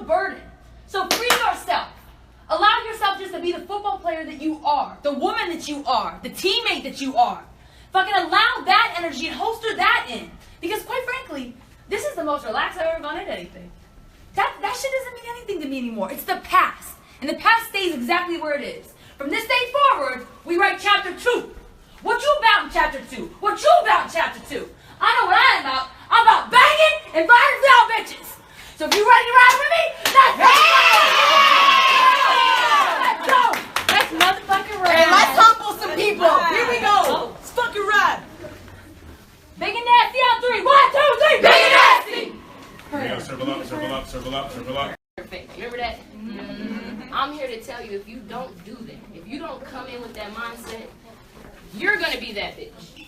burden. So free yourself. Allow yourself just to be the football player that you are, the woman that you are, the teammate that you are. Fucking allow that energy and holster that in. Because quite frankly, this is the most relaxed I've ever gone into anything. That shit doesn't mean anything to me anymore. It's the past. And the past stays exactly where it is. From this day forward, we write chapter 2. What you about in chapter 2? What you about in chapter 2? I know what I'm about. I'm about banging and riding for y'all bitches. So if you ready to ride with me, let's go! Let's go! Let's motherfucking ride. Hey, let's humble some people. Here we go. Let's fucking ride. Big and nasty on 3. 1, 2, 3. Big and nasty. Here we go. Circle up, circle up, circle up, circle up. Perfect. Remember that? Mm-hmm. I'm here to tell you, if you don't do that, if you don't come in with that mindset, you're going to be that bitch.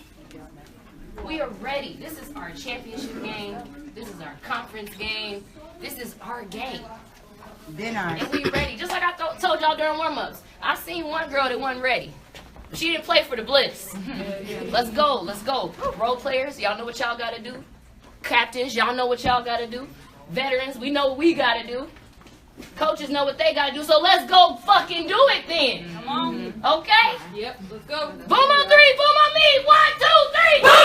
We are ready. This is our championship game. This is our conference game. This is our game. And we ready. Just like I told y'all during warm-ups. I seen one girl that wasn't ready. She didn't play for the Bliss. Let's go. Let's go. Role players, y'all know what y'all got to do. Captains, y'all know what y'all got to do. Veterans, we know what we got to do. Coaches know what they got to do. So let's go fucking do it then. Come on. Okay? Yep, let's go. Boom on 3, boom on me. 1, 2, 3, boom!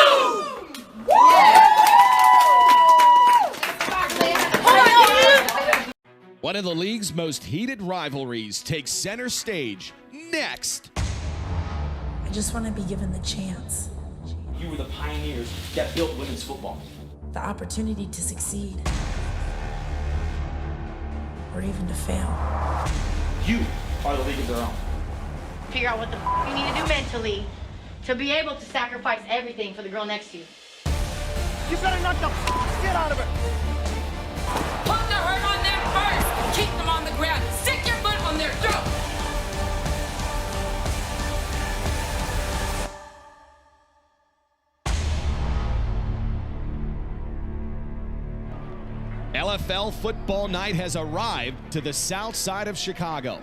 One of the league's most heated rivalries takes center stage next. I just want to be given the chance, You were the pioneers that built women's football. the opportunity to succeed, or even to fail. You are the league of their own. Figure out what the you need to do mentally to be able to sacrifice everything for the girl next to you. You better knock the shit out of it. Put the hurt on them first. Keep them on the ground. Stick your foot on their throat. LFL football night has arrived to the south side of Chicago.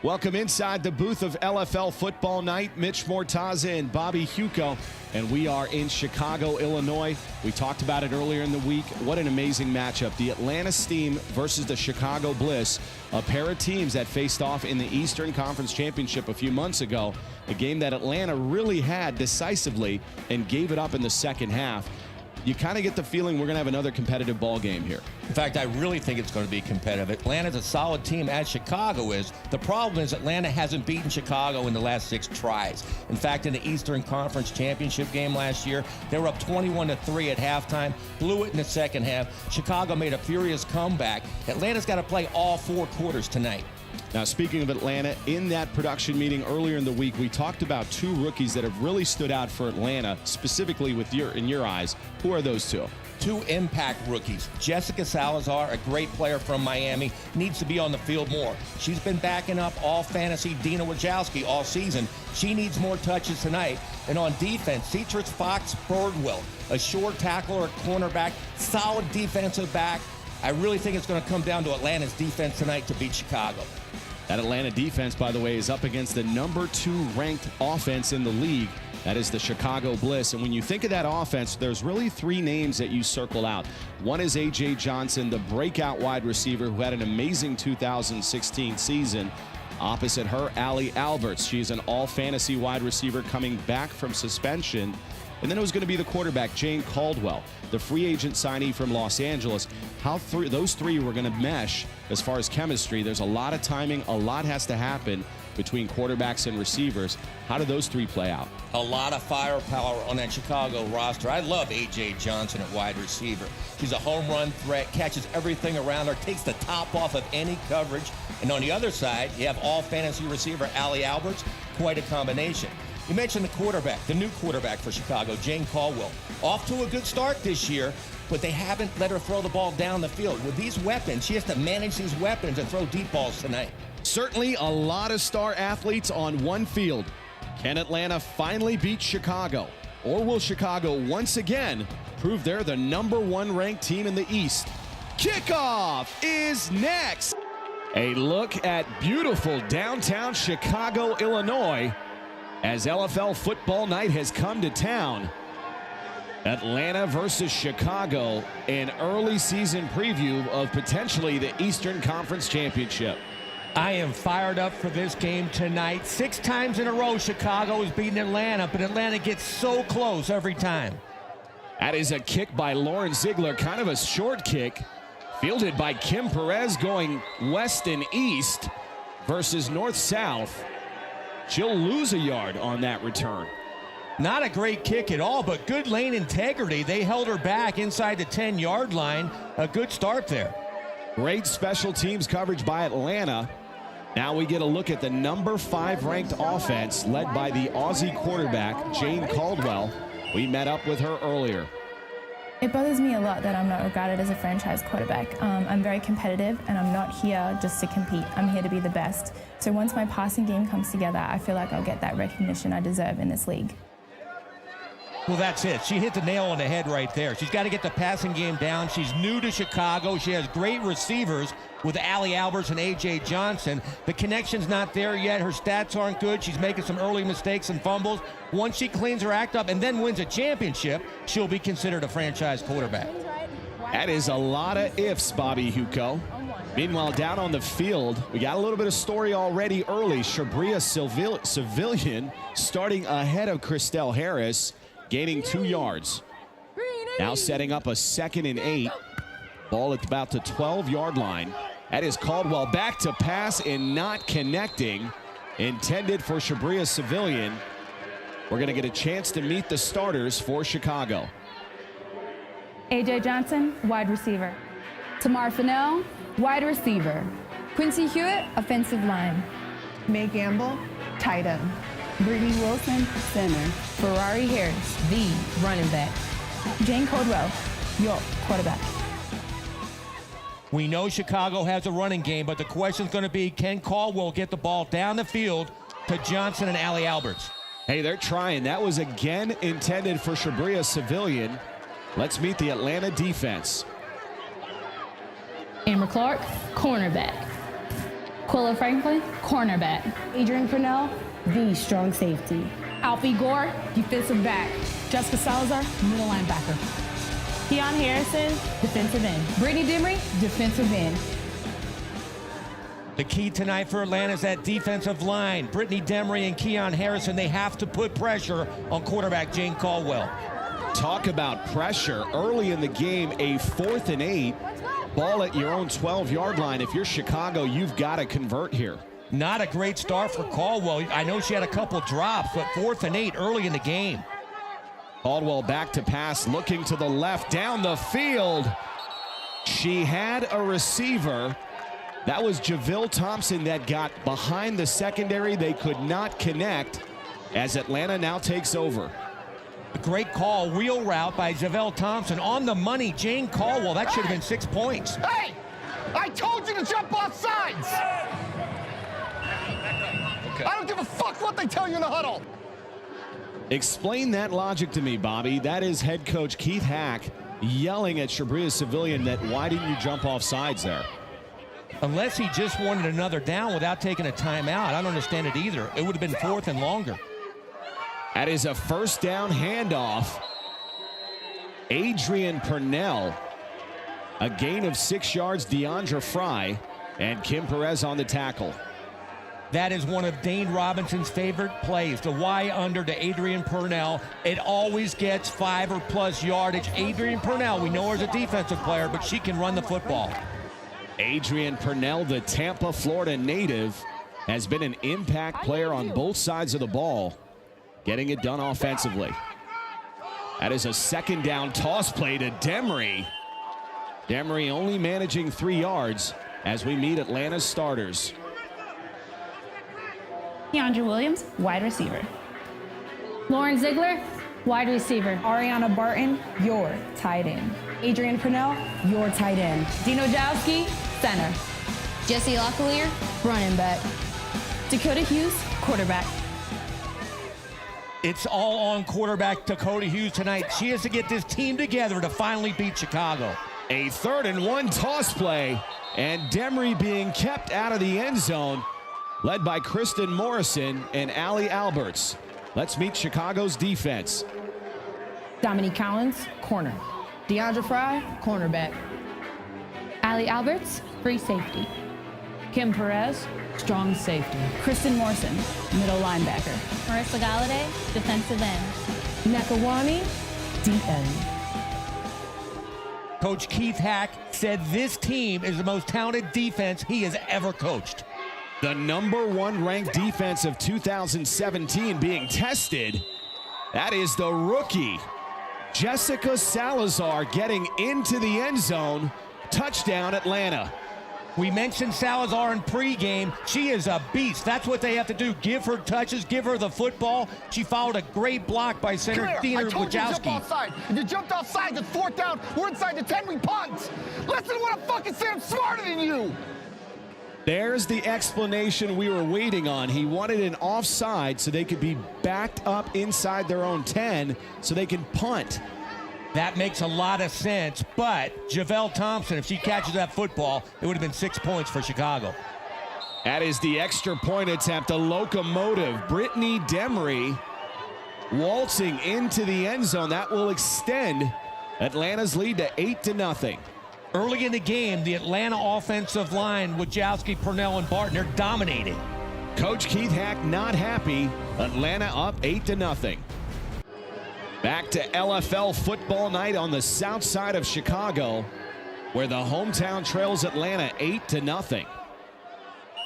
Welcome inside the booth of LFL football night. Mitch Mortaza and Bobby Huco, and we are in Chicago, Illinois. We talked about it earlier in the week. What an amazing matchup. The Atlanta Steam versus the Chicago Bliss, a pair of teams that faced off in the Eastern Conference Championship a few months ago, a game that Atlanta really had decisively and gave it up in the second half. You kind of get the feeling we're going to have another competitive ball game here. In fact, I really think it's going to be competitive. Atlanta's a solid team, as Chicago is. The problem is Atlanta hasn't beaten Chicago in the last 6 tries. In fact, in the Eastern Conference Championship game last year, they were up 21-3 at halftime, blew it in the second half. Chicago made a furious comeback. Atlanta's got to play all 4 quarters tonight. Now, speaking of Atlanta, in that production meeting earlier in the week, we talked about 2 rookies that have really stood out for Atlanta, specifically in your eyes. Who are those 2? 2 impact rookies. Jessica Salazar, a great player from Miami, needs to be on the field more. She's been backing up all fantasy Dina Wojcicki all season. She needs more touches tonight. And on defense, Cetrus Fox Birdwell, a short tackler, a cornerback, solid defensive back. I really think it's going to come down to Atlanta's defense tonight to beat Chicago. That Atlanta defense, by the way, is up against the number 2 ranked offense in the league. That is the Chicago Bliss. And when you think of that offense, there's really 3 names that you circle out. One is A.J. Johnson, the breakout wide receiver who had an amazing 2016 season. Opposite her, Allie Alberts. She's an all-fantasy wide receiver coming back from suspension. And then it was going to be the quarterback, Jane Caldwell, the free agent signee from Los Angeles. How those 3 were going to mesh as far as chemistry. There's a lot of timing. A lot has to happen between quarterbacks and receivers. How do those 3 play out? A lot of firepower on that Chicago roster. I love A.J. Johnson at wide receiver. She's a home run threat, catches everything around her, takes the top off of any coverage. And on the other side, you have all fantasy receiver Allie Alberts. Quite a combination. You mentioned the quarterback, the new quarterback for Chicago, Jane Caldwell. Off to a good start this year, but they haven't let her throw the ball down the field. With these weapons, she has to manage these weapons and throw deep balls tonight. Certainly a lot of star athletes on one field. Can Atlanta finally beat Chicago? Or will Chicago once again prove they're the number 1 ranked team in the East? Kickoff is next. A look at beautiful downtown Chicago, Illinois, as LFL football night has come to town. Atlanta versus Chicago, an early season preview of potentially the Eastern Conference Championship. I am fired up for this game tonight. 6 times in a row, Chicago has beaten Atlanta, but Atlanta gets so close every time. That is a kick by Lauren Ziegler, kind of a short kick, fielded by Kim Perez, going west and east versus north-south. She'll lose a yard on that return. Not a great kick at all, but good lane integrity. They held her back inside the 10-yard line. A good start there. Great special teams coverage by Atlanta. Now we get a look at the number 5 ranked offense led by the Aussie quarterback, Jane Caldwell. We met up with her earlier. It bothers me a lot that I'm not regarded as a franchise quarterback. I'm very competitive, and I'm not here just to compete. I'm here to be the best. So once my passing game comes together, I feel like I'll get that recognition I deserve in this league. Well, that's it. She hit the nail on the head right there. She's got to get the passing game down. She's new to Chicago. She has great receivers with Allie Alberts and A.J. Johnson. The connection's not there yet. Her stats aren't good. She's making some early mistakes and fumbles. Once she cleans her act up and then wins a championship, she'll be considered a franchise quarterback. That is a lot of ifs, Bobby Huco. Meanwhile, down on the field, we got a little bit of story already early. Shabria Civilian starting ahead of Christelle Harris, gaining 2 yards. Now setting up a 2nd and 8. Ball at about the 12-yard line. That is Caldwell back to pass and not connecting. Intended for Shabria Civilian. We're going to get a chance to meet the starters for Chicago. A.J. Johnson, wide receiver. Tamar Fennell, wide receiver. Quincy Hewitt, offensive line. May Gamble, tight end. Brittany Wilson, center. Ferrari Harris, the running back. Jane Caldwell, your quarterback. We know Chicago has a running game, but the question's going to be, can Caldwell get the ball down the field to Johnson and Allie Alberts? Hey, they're trying. That was again intended for Shabria Civilian. Let's meet the Atlanta defense. Amber Clark, cornerback. Quilla Franklin, cornerback. Adrian Purnell, the strong safety. Alfie Gore, defensive back. Jessica Salazar, middle linebacker. Keon Harrison, defensive end. Brittany Demery, defensive end. The key tonight for Atlanta is that defensive line. Brittany Demery and Keon Harrison, they have to put pressure on quarterback Jane Caldwell. Talk about pressure. Early in the game, a 4th and 8. Ball at your own 12-yard line. If you're Chicago, you've got to convert here. Not a great start for Caldwell. I know she had a couple drops, but 4th and 8 early in the game. Caldwell back to pass, looking to the left, down the field. She had a receiver. That was Javille Thompson that got behind the secondary. They could not connect as Atlanta now takes over. A great call, wheel route by Javille Thompson. On the money, Jane Caldwell. That should have been 6 points. Hey! I told you to jump off sides! Okay. I don't give a fuck what they tell you in the huddle. Explain that logic to me, Bobby. That is head coach Keith Hack yelling at Shabria Civilian that why didn't you jump off sides there? Unless he just wanted another down without taking a timeout. I don't understand it either. It would have been 4th and longer. That is a 1st down handoff. Adrian Purnell. A gain of 6 yards, Deandra Fry, and Kim Perez on the tackle. That is one of Dane Robinson's favorite plays, the Y under to Adrian Purnell. It always gets 5 or plus yardage. Adrian Purnell, we know her as a defensive player, but she can run the football. Adrian Purnell, the Tampa, Florida native, has been an impact player on both sides of the ball, getting it done offensively. That is a 2nd down toss play to Demery. Demery only managing 3 yards as we meet Atlanta's starters. Keandra Williams, wide receiver. Lauren Ziegler, wide receiver. Ariana Barton, your tight end. Adrian Purnell, your tight end. Dino Jowski, center. Jesse Locklear, running back. Dakota Hughes, quarterback. It's all on quarterback Dakota Hughes tonight. She has to get this team together to finally beat Chicago. A 3rd and 1 toss play, and Demery being kept out of the end zone, led by Kristen Morrison and Allie Alberts. Let's meet Chicago's defense. Dominique Collins, corner. Deandra Fry, cornerback. Allie Alberts, free safety. Kim Perez, strong safety. Kristen Morrison, middle linebacker. Marissa Galladay, defensive end. Nakawani, deep end. Coach Keith Hack said this team is the most talented defense he has ever coached. The #1 ranked defense of 2017 being tested. That is the rookie, Jessica Salazar, getting into the end zone. Touchdown, Atlanta. We mentioned Salazar in pregame. She is a beast. That's what they have to do. Give her touches, give her the football. She followed a great block by center Theodore I told you to jump Wojcicki. offside. If you jumped offside, it's 4th down. We're inside the 10, we punt. Listen to what I'm fucking saying. I'm smarter than you. There's the explanation we were waiting on. He wanted an offside so they could be backed up inside their own 10 so they can punt. That makes a lot of sense, but Javelle Thompson, if she catches that football, it would have been 6 points for Chicago. That is the extra point attempt, a locomotive. Brittany Demery waltzing into the end zone. That will extend Atlanta's lead to 8-0. Early in the game, the Atlanta offensive line, Wojcicki, Purnell, and Barton, they're dominating. Coach Keith Hack not happy. Atlanta up 8-0. Back to LFL football night on the south side of Chicago, where the hometown trails Atlanta 8-0.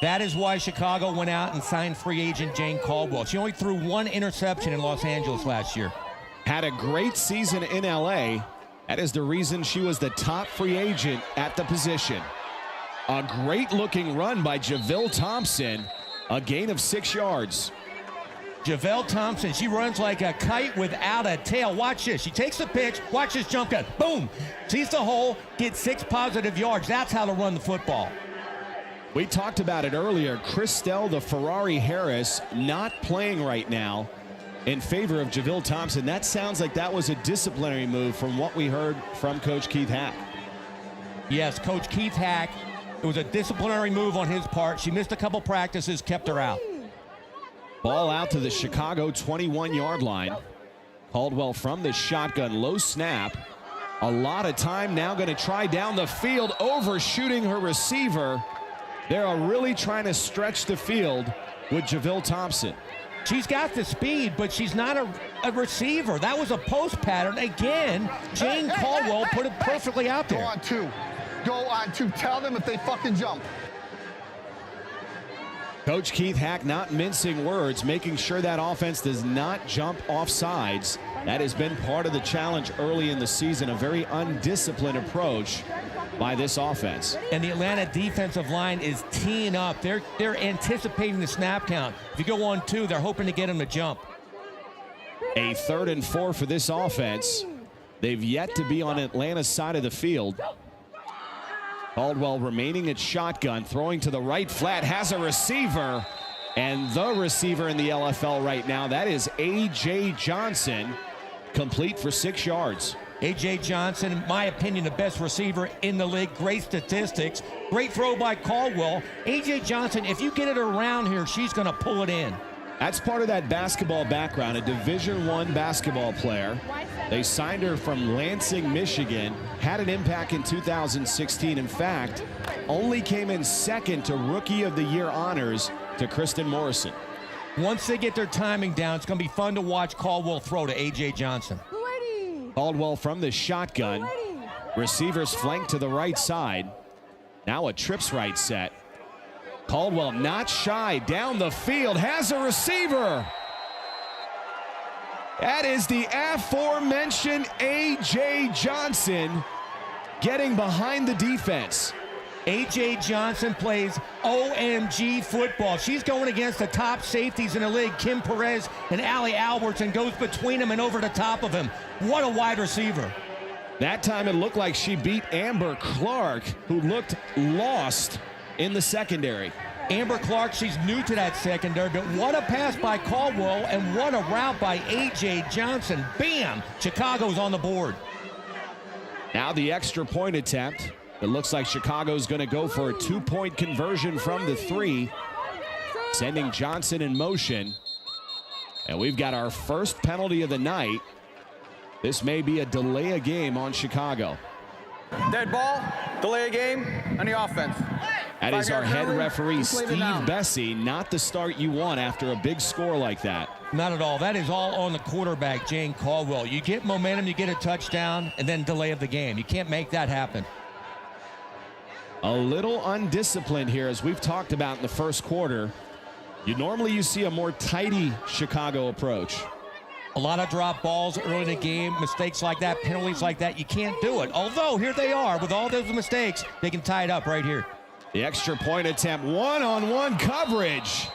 That is why Chicago went out and signed free agent Jane Caldwell. She only threw 1 interception in Los Angeles last year. Had a great season in LA. That is the reason she was the top free agent at the position. A great looking run by Javelle Thompson, a gain of 6 yards. Javelle Thompson, she runs like a kite without a tail. Watch this. She takes the pitch. Watch this jump cut. Boom. Sees the hole. Gets 6 positive yards. That's how to run the football. We talked about it earlier. Christelle the Ferrari Harris not playing right now in favor of Javelle Thompson. That sounds like that was a disciplinary move from what we heard from Coach Keith Hack. Yes, Coach Keith Hack. It was a disciplinary move on his part. She missed a couple practices, kept her out. Ball out to the Chicago 21-yard line. Caldwell from the shotgun, low snap. A lot of time now, going to try down the field, overshooting her receiver. They're really trying to stretch the field with Javelle Thompson. She's got the speed, but she's not a receiver. That was a post pattern. Again, Jane Caldwell put it perfectly out there. Go on 2. Go on 2. Tell them if they fucking jump. Coach Keith Hack not mincing words, making sure that offense does not jump off sides. That has been part of the challenge early in the season, a very undisciplined approach by this offense. And the Atlanta defensive line is teeing up. They're anticipating the snap count. If you go on 2, they're hoping to get them to jump. A 3rd and 4 for this offense. They've yet to be on Atlanta's side of the field. Caldwell remaining at shotgun, throwing to the right flat, has a receiver, and the receiver in the LFL right now, that is A.J. Johnson, complete for 6 yards. A.J. Johnson, in my opinion, the best receiver in the league. Great statistics. Great throw by Caldwell. A.J. Johnson, if you get it around here, she's going to pull it in. That's part of that basketball background, a Division I basketball player. They signed her from Lansing, Michigan, had an impact in 2016. In fact, only came in 2nd to Rookie of the Year honors to Kristen Morrison. Once they get their timing down, it's going to be fun to watch Caldwell throw to A.J. Johnson. Caldwell from the shotgun. Receivers flank to the right side. Now a trips right set. Caldwell not shy down the field, has a receiver. That is the aforementioned A.J. Johnson getting behind the defense. A.J. Johnson plays OMG football. She's going against the top safeties in the league, Kim Perez and Allie Alberts, and goes between them and over the top of him. What a wide receiver. That time it looked like she beat Amber Clark, who looked lost in the secondary. Amber Clark, she's new to that secondary, but what a pass by Caldwell and what a route by A.J. Johnson. Bam! Chicago's on the board. Now the extra point attempt. It looks like Chicago's going to go for a 2-point conversion from the 3, sending Johnson in motion. And we've got our first penalty of the night. This may be a delay a game on Chicago. Dead ball, delay a game, and the offense. That is our head referee, Steve Bessie. Not the start you want after a big score like that. Not at all. That is all on the quarterback, Jane Caldwell. You get momentum, you get a touchdown, and then delay of the game. You can't make that happen. A little undisciplined here, as we've talked about in the first quarter. Normally you see a more tidy Chicago approach. A lot of drop balls early in the game, mistakes like that, penalties like that. You can't do it. Although, here they are. With all those mistakes, they can tie it up right here. The extra point attempt, one-on-one coverage.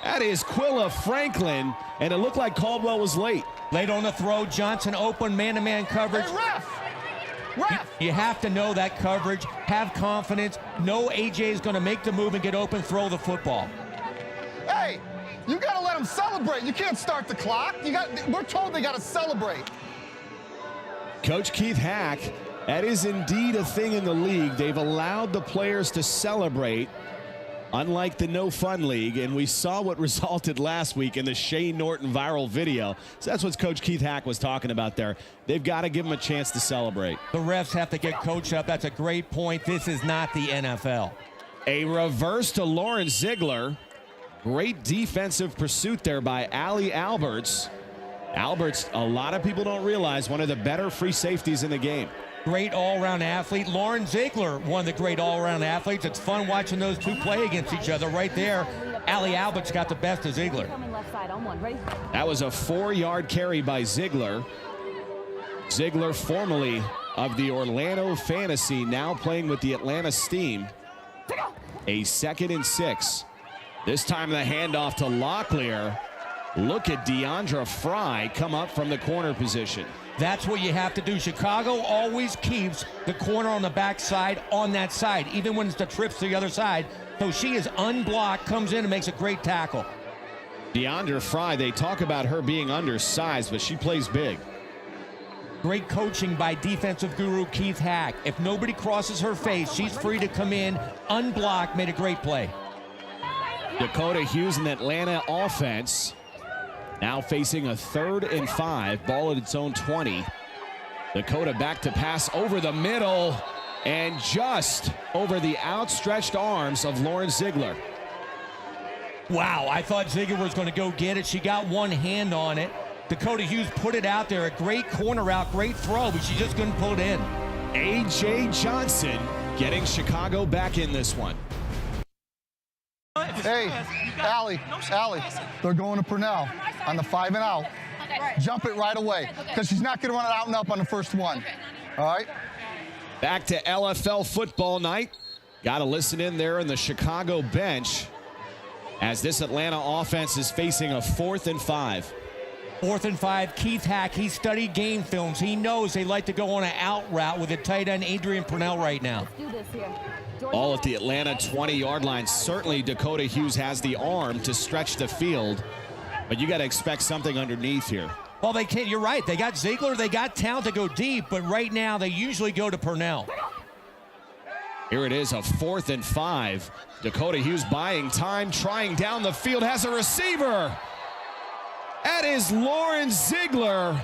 That is Quilla Franklin, and it looked like Caldwell was late. Late on the throw, Johnson open, man-to-man coverage. Hey, ref! You have to know that coverage, have confidence, know AJ is going to make the move and get open, throw the football. Hey, you got to let them celebrate. You can't start the clock. We're told they got to celebrate. Coach Keith Hack, that is indeed a thing in the league. They've allowed the players to celebrate, unlike the No Fun League, and we saw what resulted last week in the Shane Norton viral video. So that's what Coach Keith Hack was talking about there. They've got to give them a chance to celebrate. The refs have to get coached up. That's a great point. This is not the NFL. A reverse to Lauren Ziegler. Great defensive pursuit there by Allie Alberts. Alberts, a lot of people don't realize, one of the better free safeties in the game. Great all-around athlete. Lauren Ziegler, one of the great all-around athletes. It's fun watching those two play against each other right there. Allie Alberts got the best of Ziegler. That was a 4-yard carry by Ziegler. Ziegler, formerly of the Orlando Fantasy, now playing with the Atlanta Steam. A 2nd and 6. This time the handoff to Locklear. Look at Deandra Fry come up from the corner position. That's what you have to do. Chicago always keeps the corner on the backside on that side, even when it's the trips to the other side. So she is unblocked, comes in and makes a great tackle. Deandra Fry, they talk about her being undersized, but she plays big. Great coaching by defensive guru Keith Hack. If nobody crosses her face, she's free to come in, unblocked, made a great play. Dakota Hughes and Atlanta offense now facing a 3rd and 5, ball at its own 20. Dakota back to pass over the middle and just over the outstretched arms of Lauren Ziegler. Wow, I thought Ziegler was going to go get it. She got one hand on it. Dakota Hughes put it out there, a great corner route, great throw, but she just couldn't pull it in. A.J. Johnson getting Chicago back in this one. Hey, Allie, they're going to Purnell on the 5 and out. Jump it right away, because she's not going to run it out and up on the first one. All right? Back to LFL football night. Got to listen in there in the Chicago bench as this Atlanta offense is facing a 4th and 5. 4th and 5, Keith Hack, he studied game films. He knows they like to go on an out route with a tight end, Adrian Purnell, right now. Let's do this here. All at the Atlanta 20-yard line. Certainly Dakota Hughes has the arm to stretch the field, but you got to expect something underneath here. Well, they can't. You're right. They got Ziegler. They got talent to go deep, but right now they usually go to Purnell. Here it is, a 4th and 5. Dakota Hughes buying time, trying down the field, has a receiver. That is Lauren Ziegler.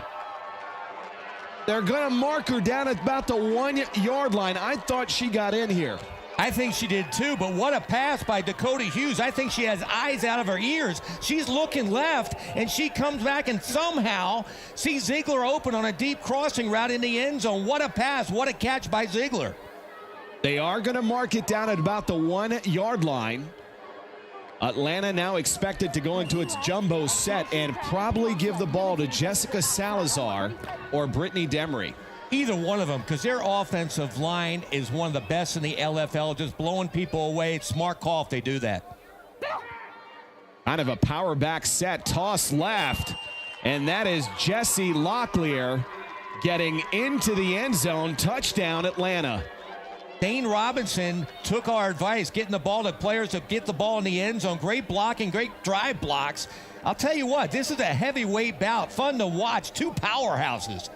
They're going to mark her down at about the 1-yard line. I thought she got in here. I think she did too, but what a pass by Dakota Hughes. I think she has eyes out of her ears. She's looking left, and she comes back and somehow sees Ziegler open on a deep crossing route in the end zone. What a pass, what a catch by Ziegler. They are going to mark it down at about the 1-yard line. Atlanta now expected to go into its jumbo set and probably give the ball to Jessica Salazar or Brittany Demery. Either one of them, because their offensive line is one of the best in the LFL, just blowing people away. It's smart call if they do that. Kind of a power back set, toss left, and that is Jessie Locklear getting into the end zone. Touchdown, Atlanta. Dane Robinson took our advice, getting the ball to players to get the ball in the end zone. Great blocking, great drive blocks. I'll tell you what, this is a heavyweight bout. Fun to watch. Two powerhouses.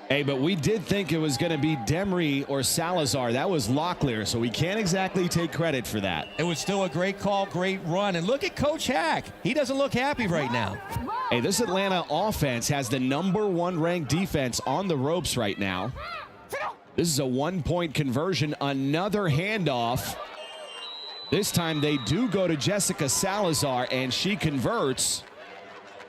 Hey, but we did think it was going to be Demery or Salazar. That was Locklear, so we can't exactly take credit for that. It was still a great call, great run. And look at Coach Hack. He doesn't look happy right now. Hey, this Atlanta offense has the #1 ranked defense on the ropes right now. This is a 1-point conversion, another handoff. This time they do go to Jessica Salazar, and she converts.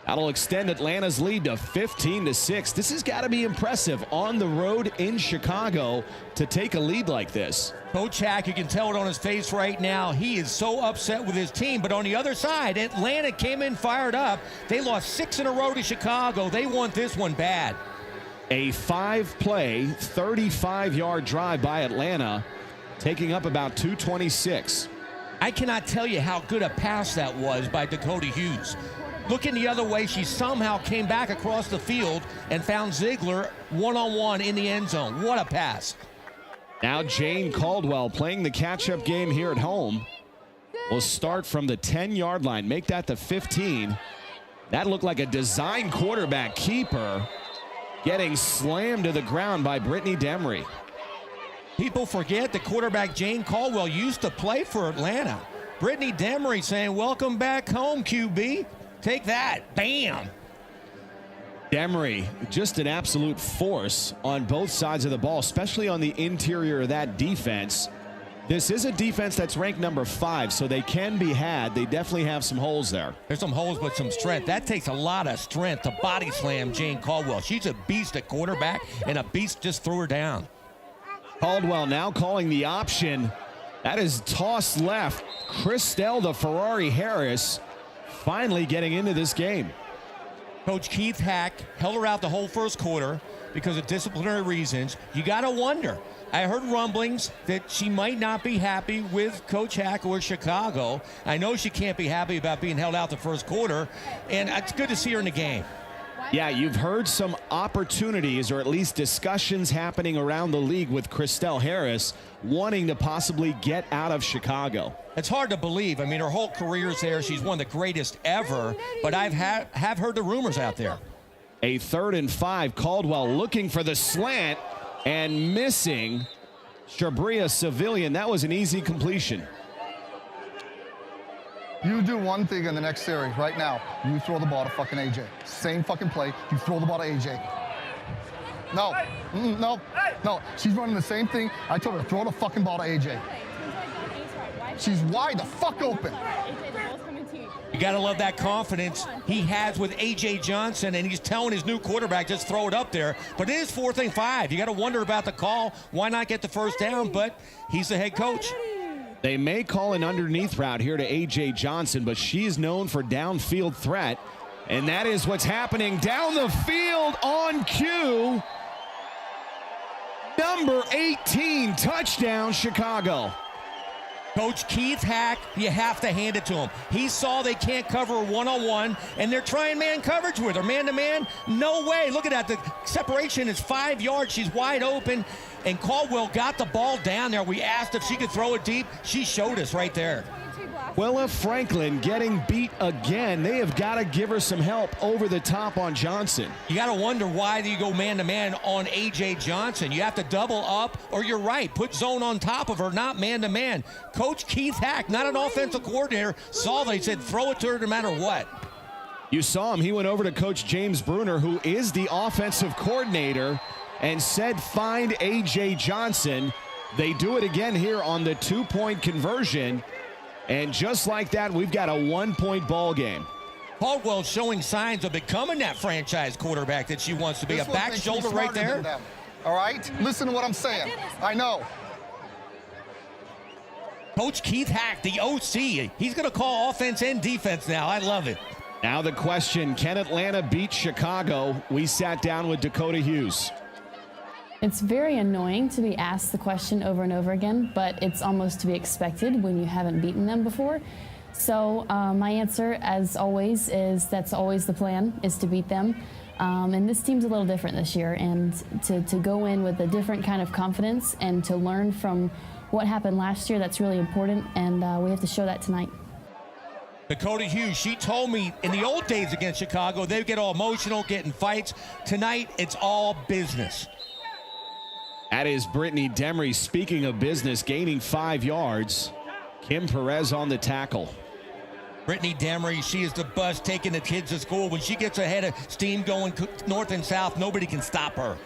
That'll extend Atlanta's lead to 15-6. This has got to be impressive on the road in Chicago to take a lead like this. Coach Hack, you can tell it on his face right now. He is so upset with his team. But on the other side, Atlanta came in fired up. They lost 6 in a row to Chicago. They want this one bad. A 5-play, 35-yard drive by Atlanta, taking up about 226. I cannot tell you how good a pass that was by Dakota Hughes. Looking the other way, she somehow came back across the field and found Ziegler one-on-one in the end zone. What a pass. Now Jane Caldwell playing the catch-up game here at home. Will start from the 10-yard line, make that the 15. That looked like a design quarterback keeper getting slammed to the ground by Brittany Demery. People forget the quarterback Jane Caldwell used to play for Atlanta. Brittany Demery saying, welcome back home, QB. Take that. Bam. Demery, just an absolute force on both sides of the ball, especially on the interior of that defense. This is a defense that's ranked #5, so they can be had. They definitely have some holes there. There's some holes, but some strength. That takes a lot of strength to body slam Jane Caldwell. She's a beast at quarterback, and a beast just threw her down. Caldwell now calling the option. That is tossed left. Christelle the Ferrari Harris finally getting into this game. Coach Keith Hack held her out the whole first quarter because of disciplinary reasons. You got to wonder. I heard rumblings that she might not be happy with Coach Hack or Chicago. I know she can't be happy about being held out the first quarter, and it's good to see her in the game. Yeah, you've heard some opportunities or at least discussions happening around the league with Christelle Harris wanting to possibly get out of Chicago. It's hard to believe. I mean, her whole career's there. She's one of the greatest ever, but have heard the rumors out there. A 3rd and 5, Caldwell looking for the slant and missing Shabria Civilian. That was an easy completion. You do one thing in the next series right now. You throw the ball to fucking AJ. Same fucking play. You throw the ball to AJ. No. No. She's running the same thing. I told her to throw the fucking ball to AJ. She's wide the fuck open. You got to love that confidence he has with A.J. Johnson, and he's telling his new quarterback, just throw it up there. But it is 4th and 5. You got to wonder about the call. Why not get the first down? But he's the head coach. They may call an underneath route here to A.J. Johnson, but she's known for downfield threat. And that is what's happening down the field on cue. Number 18, touchdown, Chicago. Coach Keith Hack, you have to hand it to him. He saw they can't cover one-on-one, and they're trying man coverage with her. Man-to-man, no way. Look at that. The separation is 5 yards. She's wide open, and Caldwell got the ball down there. We asked if she could throw it deep. She showed us right there. Willa Franklin getting beat again. They have got to give her some help over the top on Johnson. You got to wonder why do you go man-to-man on A.J. Johnson. You have to double up, or you're right, put zone on top of her, not man-to-man. Coach Keith Hack, not an offensive coordinator, saw that. He said throw it to her no matter what. You saw him. He went over to Coach James Bruner, who is the offensive coordinator, and said find A.J. Johnson. They do it again here on the 2-point conversion. And just like that, we've got a 1-point ball game. Caldwell showing signs of becoming that franchise quarterback that she wants to be. A back shoulder right there. All right? Listen to what I'm saying. I know. Coach Keith Hack, the OC, he's going to call offense and defense now. I love it. Now the question, can Atlanta beat Chicago? We sat down with Dakota Hughes. It's very annoying to be asked the question over and over again, but it's almost to be expected when you haven't beaten them before. So my answer, as always, is that's always the plan, is to beat them. And this team's a little different this year, and to go in with a different kind of confidence and to learn from what happened last year, that's really important, and we have to show that tonight. Dakota Hughes, she told me in the old days against Chicago, they would get all emotional, get in fights. Tonight, it's all business. That is Brittany Demery, speaking of business, gaining 5 yards. Kim Perez on the tackle. Brittany Demery, she is the bus taking the kids to school. When she gets ahead of steam going north and south, nobody can stop her.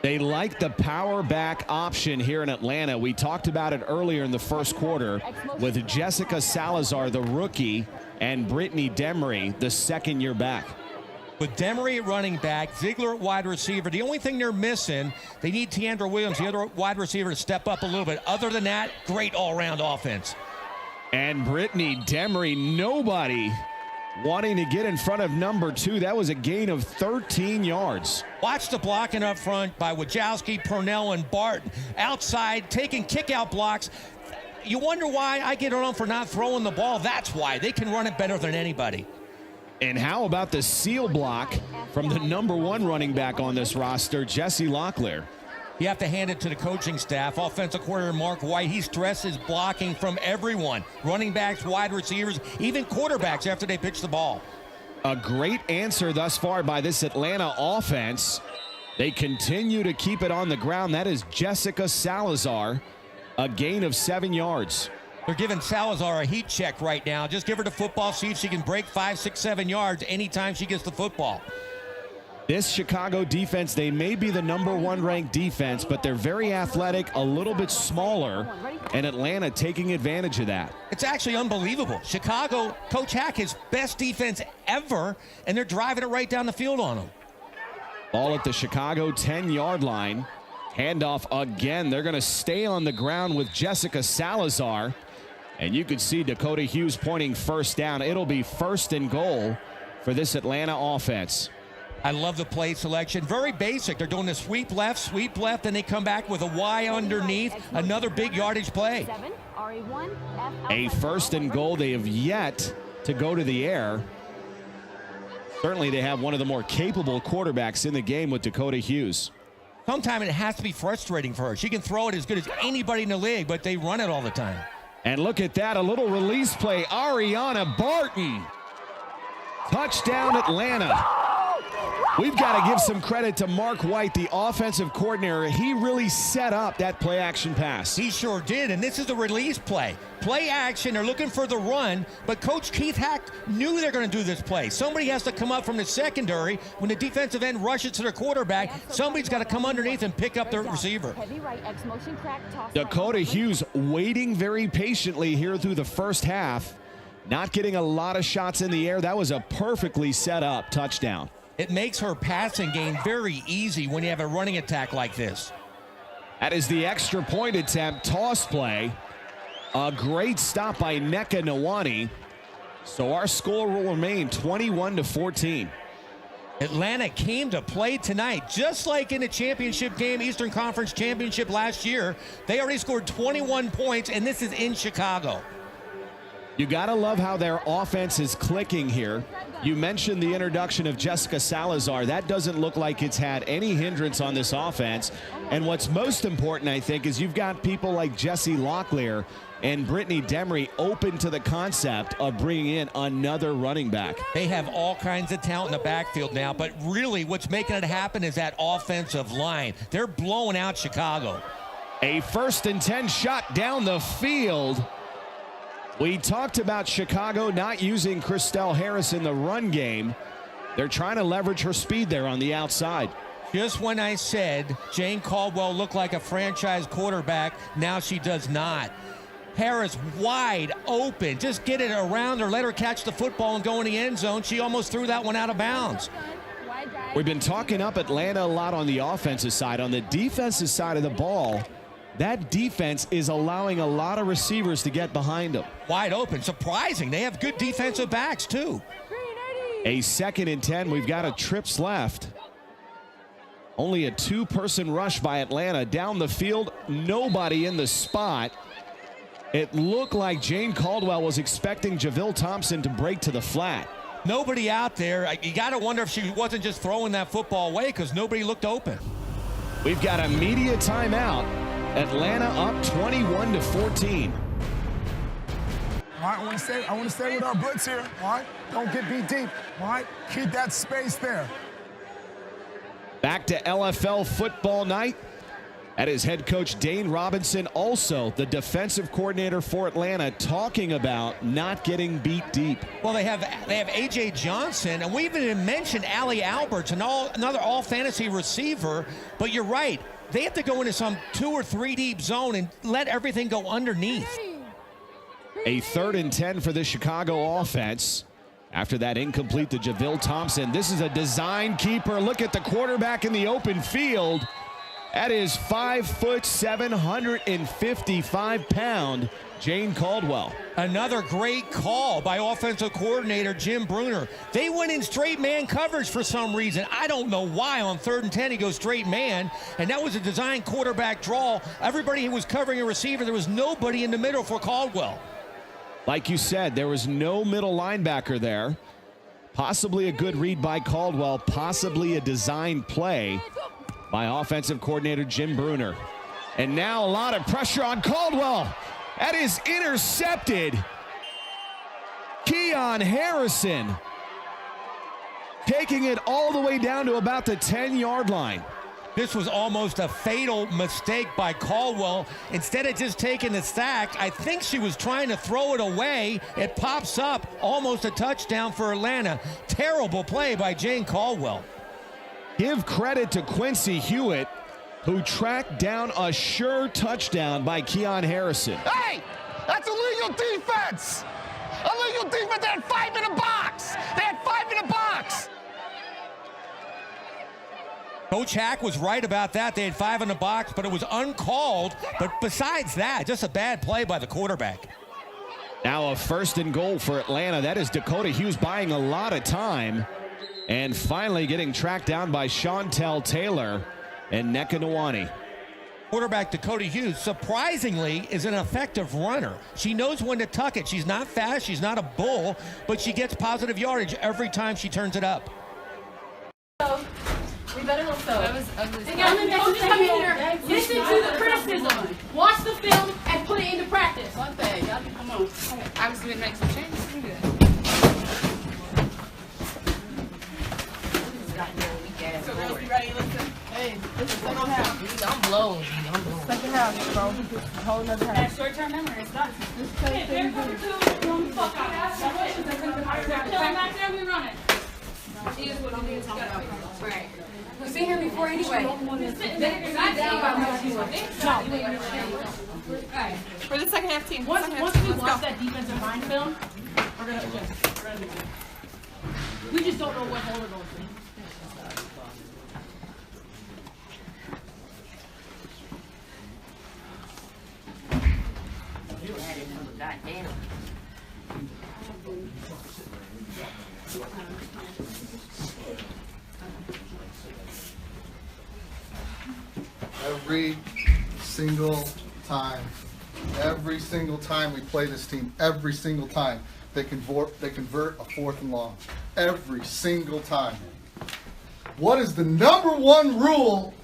They like the power back option here in Atlanta. We talked about it earlier in the first quarter with Jessica Salazar, the rookie, and Brittany Demery, the second-year back. With Demery at running back, Ziegler at wide receiver, the only thing they're missing, they need Tiandra Williams, the other wide receiver, to step up a little bit. Other than that, great all-around offense. And Brittany Demery, nobody wanting to get in front of number 2. That was a gain of 13 yards. Watch the blocking up front by Wojciechowski, Purnell, and Barton. Outside, taking kick-out blocks. You wonder why I get on for not throwing the ball. That's why. They can run it better than anybody. And how about the seal block from the number 1 running back on this roster, Jesse Locklear? You have to hand it to the coaching staff. Offensive coordinator Mark White, he stresses blocking from everyone. Running backs, wide receivers, even quarterbacks after they pitch the ball. A great answer thus far by this Atlanta offense. They continue to keep it on the ground. That is Jessica Salazar, a gain of 7 yards. They're giving Salazar a heat check right now. Just give her the football, see if she can break 5, 6, 7 yards anytime she gets the football. This Chicago defense, they may be the number 1 ranked defense, but they're very athletic, a little bit smaller, and Atlanta taking advantage of that. It's actually unbelievable. Chicago, Coach Hack, his best defense ever, and they're driving it right down the field on them. Ball at the Chicago 10-yard line. Handoff again. They're going to stay on the ground with Jessica Salazar. And you could see Dakota Hughes pointing first down. It'll be 1st and goal for this Atlanta offense. I love the play selection. Very basic. They're doing the sweep left, and they come back with a Y underneath. Another big yardage play. A 1st and goal. They have yet to go to the air. Certainly they have one of the more capable quarterbacks in the game with Dakota Hughes. Sometimes it has to be frustrating for her. She can throw it as good as anybody in the league, but they run it all the time. And look at that, a little release play. Ariana Barton. Touchdown Atlanta. We've got to give some credit to Mark White, the offensive coordinator. He really set up that play action pass. He sure did, and this is the release play. Play action, they're looking for the run, but Coach Keith Hack knew they're going to do this play. Somebody has to come up from the secondary. When the defensive end rushes to their quarterback, somebody's got to come underneath and pick up the receiver. Dakota Hughes waiting very patiently here through the first half. Not getting a lot of shots in the air. That was a perfectly set up touchdown. It makes her passing game very easy when you have a running attack like this. That is the extra point attempt, toss play. A great stop by Nneka Nwani. So our score will remain 21-14. Atlanta came to play tonight, just like in the championship game, Eastern Conference Championship last year. They already scored 21 points, and this is in Chicago. You got to love how their offense is clicking here. You mentioned the introduction of Jessica Salazar. That doesn't look like it's had any hindrance on this offense. And what's most important, I think, is you've got people like Jesse Locklear and Brittany Demery open to the concept of bringing in another running back. They have all kinds of talent in the backfield now, but really what's making it happen is that offensive line. They're blowing out Chicago. A 1st and 10 shot down the field. We talked about Chicago not using Christelle Harris in the run game. They're trying to leverage her speed there on the outside. Just when I said Jane Caldwell looked like a franchise quarterback, now she does not. Harris wide open. Just get it around her, let her catch the football and go in the end zone. She almost threw that one out of bounds. We've been talking up Atlanta a lot on the offensive side. On the defensive side of the ball, that defense is allowing a lot of receivers to get behind them. Wide open. Surprising. They have good defensive backs, too. A 2nd and 10. We've got a trips left. Only a 2-person rush by Atlanta. Down the field, nobody in the spot. It looked like Jane Caldwell was expecting Javille Thompson to break to the flat. Nobody out there. You got to wonder if she wasn't just throwing that football away because nobody looked open. We've got a media timeout. Atlanta up 21-14. All right, I want to stay with our blitz here. All right, don't get beat deep. All right, keep that space there. Back to LFL football night. That is head coach Dane Robinson, also the defensive coordinator for Atlanta, talking about not getting beat deep. Well, they have A.J. Johnson, and we even mentioned Allie Alberts, another all-fantasy receiver. But you're right. They have to go into some 2 or 3 deep zone and let everything go underneath. A 3rd and 10 for the Chicago offense. After that incomplete to Javille Thompson. This is a design keeper. Look at the quarterback in the open field. That is 5'7", 755-pound Jane Caldwell. Another great call by offensive coordinator Jim Bruner. They went in straight man coverage for some reason. I don't know why. On 3rd and 10, he goes straight man, and that was a design quarterback draw. Everybody who was covering a receiver, there was nobody in the middle for Caldwell. Like you said, there was no middle linebacker there. Possibly a good read by Caldwell, possibly a design play by offensive coordinator Jim Bruner. And now a lot of pressure on Caldwell. That is intercepted. Keon Harrison taking it all the way down to about the 10-yard line. This was almost a fatal mistake by Caldwell. Instead of just taking the sack, I think she was trying to throw it away. It pops up, almost a touchdown for Atlanta. Terrible play by Jane Caldwell. Give credit to Quincy Hewitt, who tracked down a sure touchdown by Keon Harrison. Hey, that's illegal defense. Illegal defense. They had 5 in a box. They had 5 in a box. Coach Hack was right about that. They had 5 in the box, but it was uncalled. But besides that, just a bad play by the quarterback. Now a 1st and goal for Atlanta. That is Dakota Hughes buying a lot of time. And finally getting tracked down by Chantel Taylor and Nneka Nwani. Quarterback Dakota Hughes, surprisingly, is an effective runner. She knows when to tuck it. She's not fast, she's not a bull, but she gets positive yardage every time she turns it up. We better hope so. That was ugly. Coaches come in here, listen to the criticism, watch the film, and put it into practice. One thing, y'all can come on. Obviously, we make some changes. We good. So, girls, you ready? Listen. Hey, this is second half. I'm blown. Second half, bro. Whole another half. Short-term memory, it's done. Hey, cover 2, fuck out. Back there, we run it. Right. We've been here before anyway. For the second half team. Once we watch that defensive line film, we're going to adjust. We just don't know what hole we're going to. Goddamn. Every single time we play this team, every single time they convert a 4th and long. Every single time. What is the #1 rule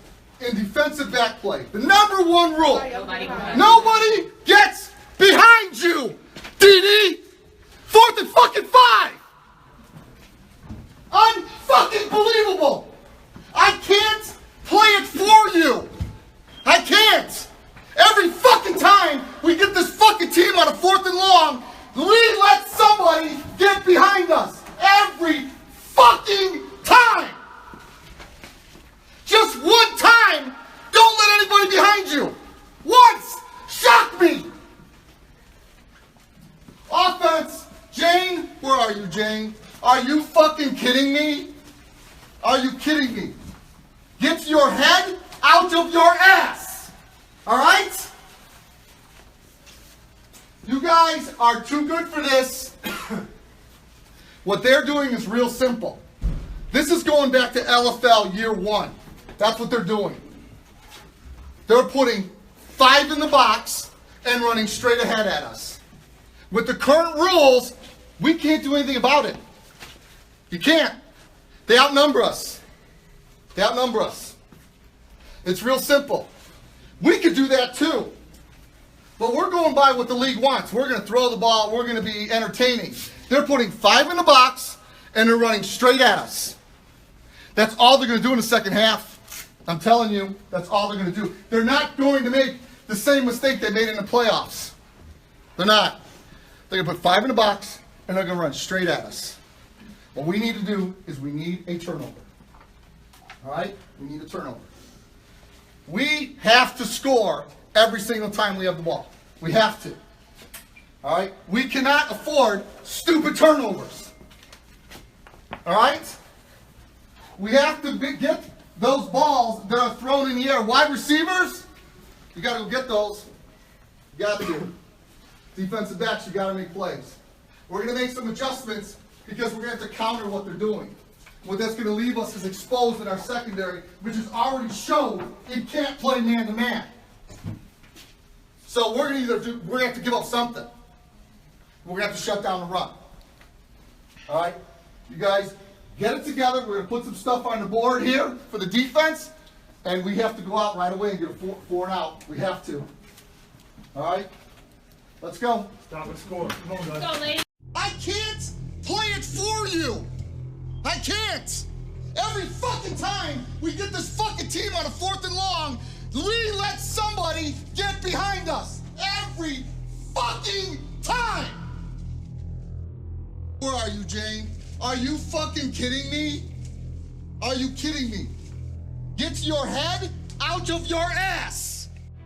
in defensive back play? The #1 rule. Nobody gets behind you. DD. 4th and fucking 5. Unfucking believable. I can't play it for you. I can't. Every fucking time we get this fucking team on a 4th and long, the league lets somebody get behind us. Every fucking time. Just one time, don't let anybody behind you. Once, shock me. Offense, Jane, where are you, Jane? Are you fucking kidding me? Are you kidding me? Get your head out of your ass. All right? You guys are too good for this. What they're doing is real simple. This is going back to LFL year 1. That's what they're doing. They're putting 5 in the box and running straight ahead at us. With the current rules, we can't do anything about it. You can't. They outnumber us. They outnumber us. It's real simple. We could do that too. But we're going by what the league wants. We're going to throw the ball. We're going to be entertaining. They're putting 5 in the box, and they're running straight at us. That's all they're going to do in the second half. I'm telling you, that's all they're going to do. They're not going to make the same mistake they made in the playoffs. They're not. They're going to put 5 in the box, and they're going to run straight at us. What we need to do is we need a turnover. All right? We need a turnover. We have to score every single time we have the ball. We have to. All right? We cannot afford stupid turnovers. All right? We have to get those balls that are thrown in the air. Wide receivers, you got to go get those. You got to. Defensive backs, you got to make plays. We're going to make some adjustments because we're going to have to counter what they're doing. What that's going to leave us is exposed in our secondary, which has already shown it can't play man-to-man. So we're going to have to give up something. We're going to have to shut down the run. All right? You guys get it together. We're going to put some stuff on the board here for the defense, and we have to go out right away and get a 4 and out. We have to. All right? Let's go. Stop and score. Come on, guys. Let's go, ladies. I can't play it for you. I can't. Every fucking time we get this fucking team on a 4th and long, we let somebody get behind us. Every fucking time. Where are you, Jane? Are you fucking kidding me? Are you kidding me? Get your head out of your ass.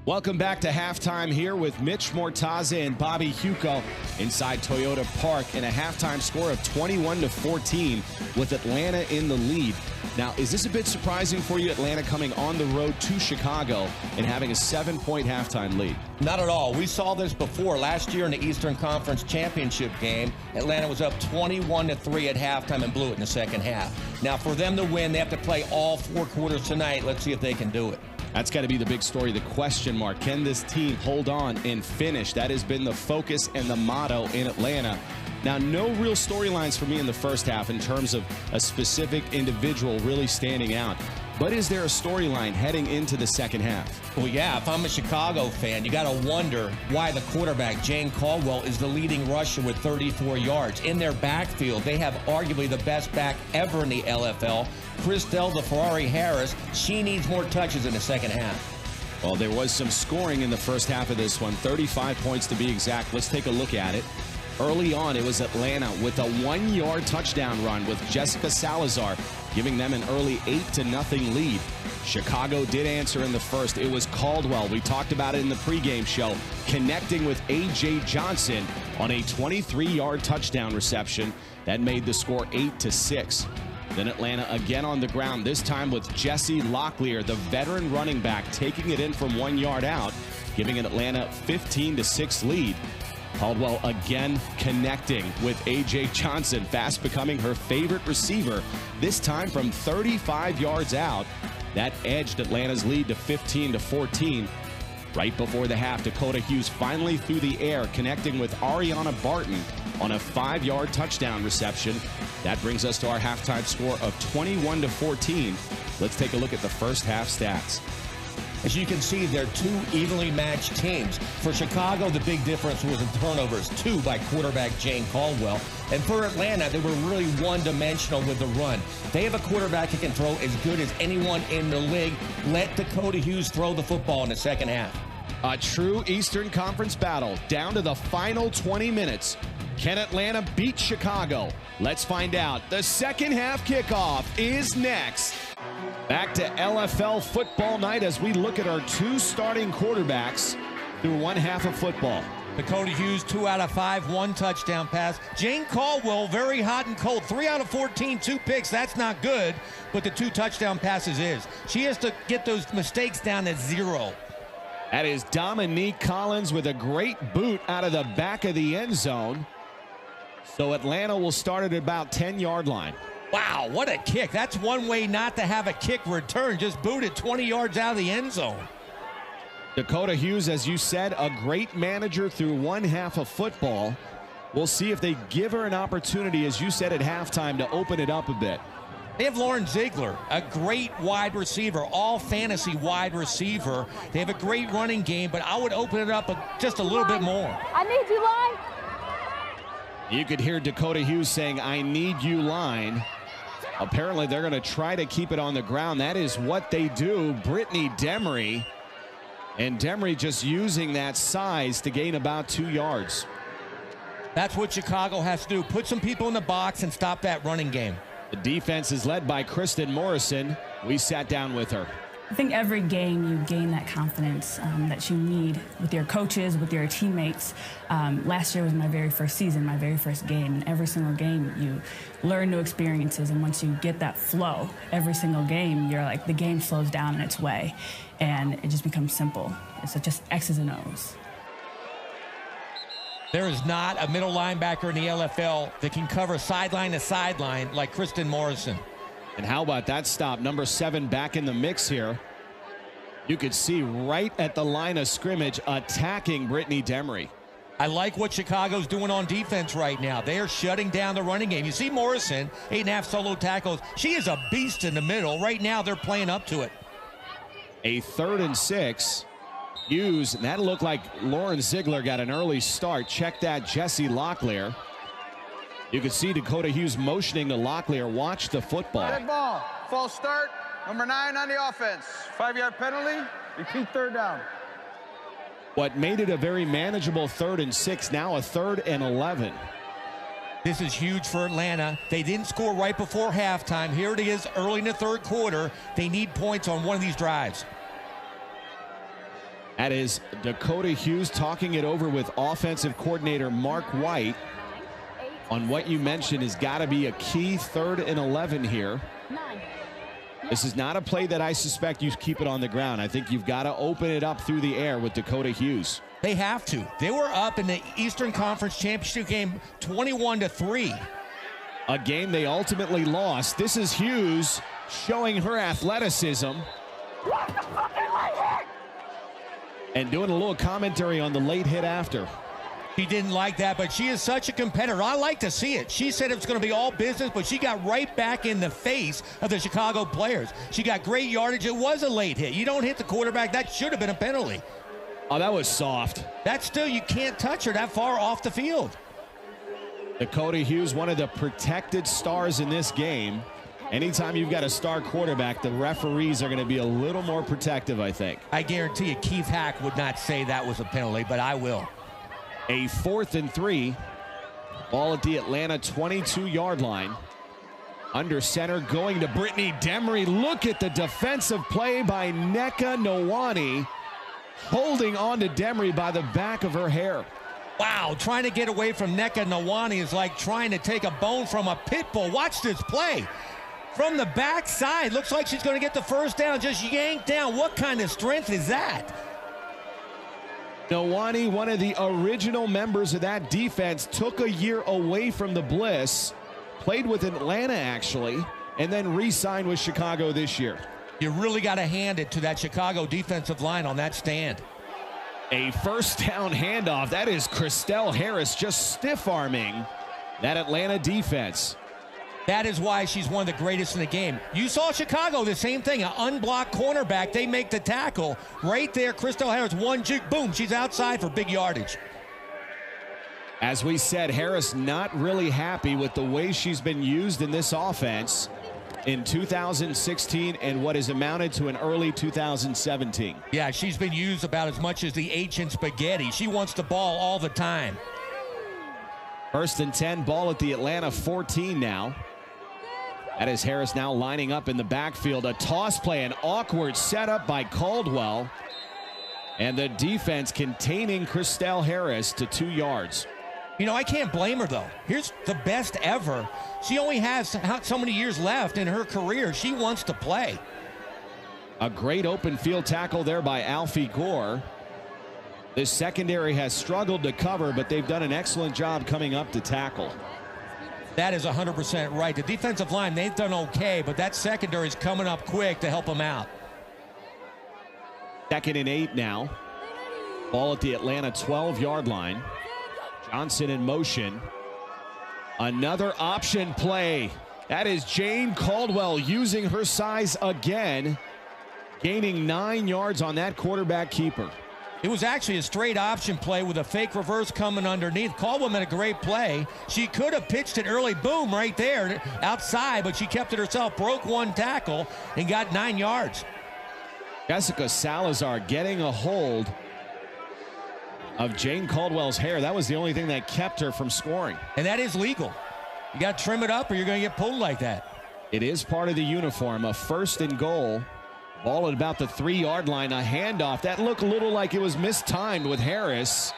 Welcome back to halftime here with Mitch Mortaza and Bobby Huco inside Toyota Park in a halftime score of 21-14 with Atlanta in the lead. Now, is this a bit surprising for you, Atlanta coming on the road to Chicago and having a 7-point halftime lead? Not at all. We saw this before. Last year in the Eastern Conference Championship game, Atlanta was up 21-3 at halftime and blew it in the second half. Now, for them to win, they have to play all 4 quarters tonight. Let's see if they can do it. That's got to be the big story, the question mark. Can this team hold on and finish? That has been the focus and the motto in Atlanta. Now, no real storylines for me in the first half in terms of a specific individual really standing out. But is there a storyline heading into the second half? Well, yeah, if I'm a Chicago fan, you got to wonder why the quarterback, Jane Caldwell, is the leading rusher with 34 yards. In their backfield, they have arguably the best back ever in the LFL, Christelle the Ferrari Harris. She needs more touches in the second half. Well, there was some scoring in the first half of this one, 35 points to be exact. Let's take a look at it. Early on, it was Atlanta with a 1-yard touchdown run with Jessica Salazar, giving them an early 8-0 lead. Chicago did answer in the first. It was Caldwell. We talked about it in the pregame show, connecting with A.J. Johnson on a 23-yard touchdown reception. That made the score 8-6. Then Atlanta again on the ground, this time with Jesse Locklear, the veteran running back, taking it in from 1 yard out, giving an Atlanta 15-6 lead. Caldwell again connecting with A.J. Johnson, fast becoming her favorite receiver, this time from 35 yards out. That edged Atlanta's lead to 15-14. Right before the half, Dakota Hughes finally through the air, connecting with Ariana Barton on a 5-yard touchdown reception. That brings us to our halftime score of 21-14. Let's take a look at the first half stats. As you can see, they're 2 evenly matched teams. For Chicago, the big difference was in turnovers, 2 by quarterback Jane Caldwell. And for Atlanta, they were really one-dimensional with the run. They have a quarterback who can throw as good as anyone in the league. Let Dakota Hughes throw the football in the second half. A true Eastern Conference battle down to the final 20 minutes. Can Atlanta beat Chicago? Let's find out. The second half kickoff is next. Back to LFL football night as we look at our 2 starting quarterbacks through one half of football. Dakota Hughes, 2 out of 5, 1 touchdown pass. Jane Caldwell, very hot and cold. 3 out of 14, 2 picks. That's not good, but the 2 touchdown passes is. She has to get those mistakes down to 0. That is Dominique Collins with a great boot out of the back of the end zone. So Atlanta will start at about 10-yard line. Wow, what a kick. That's one way not to have a kick return. Just boot it 20 yards out of the end zone. Dakota Hughes, as you said, a great manager through one half of football. We'll see if they give her an opportunity, as you said at halftime, to open it up a bit. They have Lauren Ziegler, a great wide receiver, all fantasy wide receiver. They have a great running game, but I would open it up just a little bit more. I need you, line. You could hear Dakota Hughes saying, I need you, line. Apparently, they're going to try to keep it on the ground. That is what they do. Brittany Demery. And Demery just using that size to gain about 2 yards. That's what Chicago has to do. Put some people in the box and stop that running game. The defense is led by Kristen Morrison. We sat down with her. I think every game you gain that confidence that you need with your coaches, with your teammates. Last year was my very first season, my very first game. And every single game you learn new experiences. And once you get that flow, every single game, you're like, the game slows down in its way. And it just becomes simple. It's just X's and O's. There is not a middle linebacker in the LFL that can cover sideline to sideline like Kristen Morrison. And how about that stop? Number 7 back in the mix here. You could see right at the line of scrimmage attacking Brittany Demery. I like what Chicago's doing on defense right now. They are shutting down the running game. You see Morrison, 8.5 solo tackles. She is a beast in the middle. Right now they're playing up to it. A 3rd and 6. Hughes, and that looked like Lauren Ziegler got an early start. Check that, Jesse Locklear. You can see Dakota Hughes motioning to Locklear. Watch the football. Red ball. False start. Number 9 on the offense. 5-yard penalty. Repeat 3rd down. What made it a very manageable 3rd and 6, now a 3rd and 11. This is huge for Atlanta. They didn't score right before halftime. Here it is early in the 3rd quarter. They need points on one of these drives. That is Dakota Hughes talking it over with offensive coordinator Mark White on what you mentioned has got to be a key 3rd and 11 here. This is not a play that I suspect you keep it on the ground. I think you've got to open it up through the air with Dakota Hughes. They have to. They were up in the Eastern Conference Championship game 21-3. A game they ultimately lost. This is Hughes showing her athleticism. And doing a little commentary on the late hit after. She didn't like that, but she is such a competitor. I like to see it. She said it was going to be all business, but she got right back in the face of the Chicago players. She got great yardage. It was a late hit. You don't hit the quarterback. That should have been a penalty. Oh, that was soft. That's still, you can't touch her that far off the field. Dakota Hughes, one of the protected stars in this game. Anytime you've got a star quarterback, the referees are going to be a little more protective, I think. I guarantee you Keith Hack would not say that was a penalty, but I will. A 4th and 3. Ball at the Atlanta 22-yard line. Under center going to Brittany Demery. Look at the defensive play by Nneka Nwani. Holding on to Demery by the back of her hair. Wow, trying to get away from Nneka Nwani is like trying to take a bone from a pit bull. Watch this play. From the backside, looks like she's going to get the first down, just yanked down. What kind of strength is that? Nwani, one of the original members of that defense, took a year away from the Bliss, played with Atlanta actually, and then re-signed with Chicago this year. You really got to hand it to that Chicago defensive line on that stand. A 1st down handoff. That is Christelle Harris just stiff-arming that Atlanta defense. That is why she's one of the greatest in the game. You saw Chicago, the same thing, an unblocked cornerback. They make the tackle. Right there, Christelle Harris, one juke, boom, she's outside for big yardage. As we said, Harris not really happy with the way she's been used in this offense in 2016 and what has amounted to an early 2017. Yeah, she's been used about as much as the ancient spaghetti. She wants the ball all the time. 1st and 10, ball at the Atlanta 14 now. That is Harris now lining up in the backfield. A toss play, an awkward setup by Caldwell. And the defense containing Christelle Harris to 2 yards. You know, I can't blame her, though. Here's the best ever. She only has so many years left in her career. She wants to play. A great open field tackle there by Alfie Gore. This secondary has struggled to cover, but they've done an excellent job coming up to tackle. That is 100% right. The defensive line, they've done okay, but that secondary is coming up quick to help them out. 2nd and 8 now. Ball at the Atlanta 12-yard line. Johnson in motion. Another option play. That is Jane Caldwell using her size again, gaining 9 yards on that quarterback keeper. It was actually a straight option play with a fake reverse coming underneath. Caldwell made a great play. She could have pitched it early, boom, right there outside, but she kept it herself, broke one tackle, and got 9 yards. Jessica Salazar getting a hold of Jane Caldwell's hair. That was the only thing that kept her from scoring. And that is legal. You got to trim it up or you're going to get pulled like that. It is part of the uniform. A 1st and goal. Ball at about the 3-yard line. A handoff. That looked a little like it was mistimed with Harris.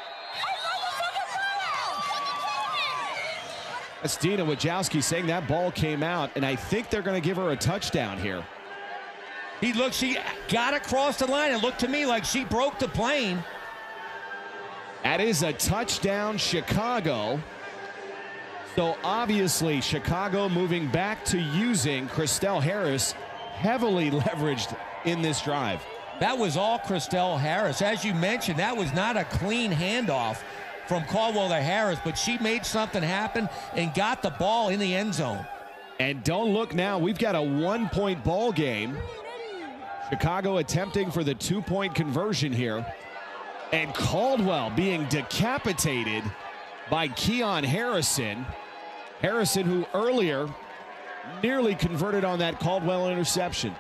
That's Dina Wojcicki saying that ball came out, and I think they're going to give her a touchdown here. She got across the line. It looked to me like she broke the plane. That is a touchdown, Chicago. So obviously Chicago moving back to using Christelle Harris, heavily leveraged in this drive. That was all Christelle Harris. As you mentioned, that was not a clean handoff from Caldwell to Harris, but she made something happen and got the ball in the end zone. And don't look now, we've got a 1-point ball game. Chicago attempting for the 2-point conversion here. And Caldwell being decapitated by Keon Harrison. Harrison, who earlier nearly converted on that Caldwell interception.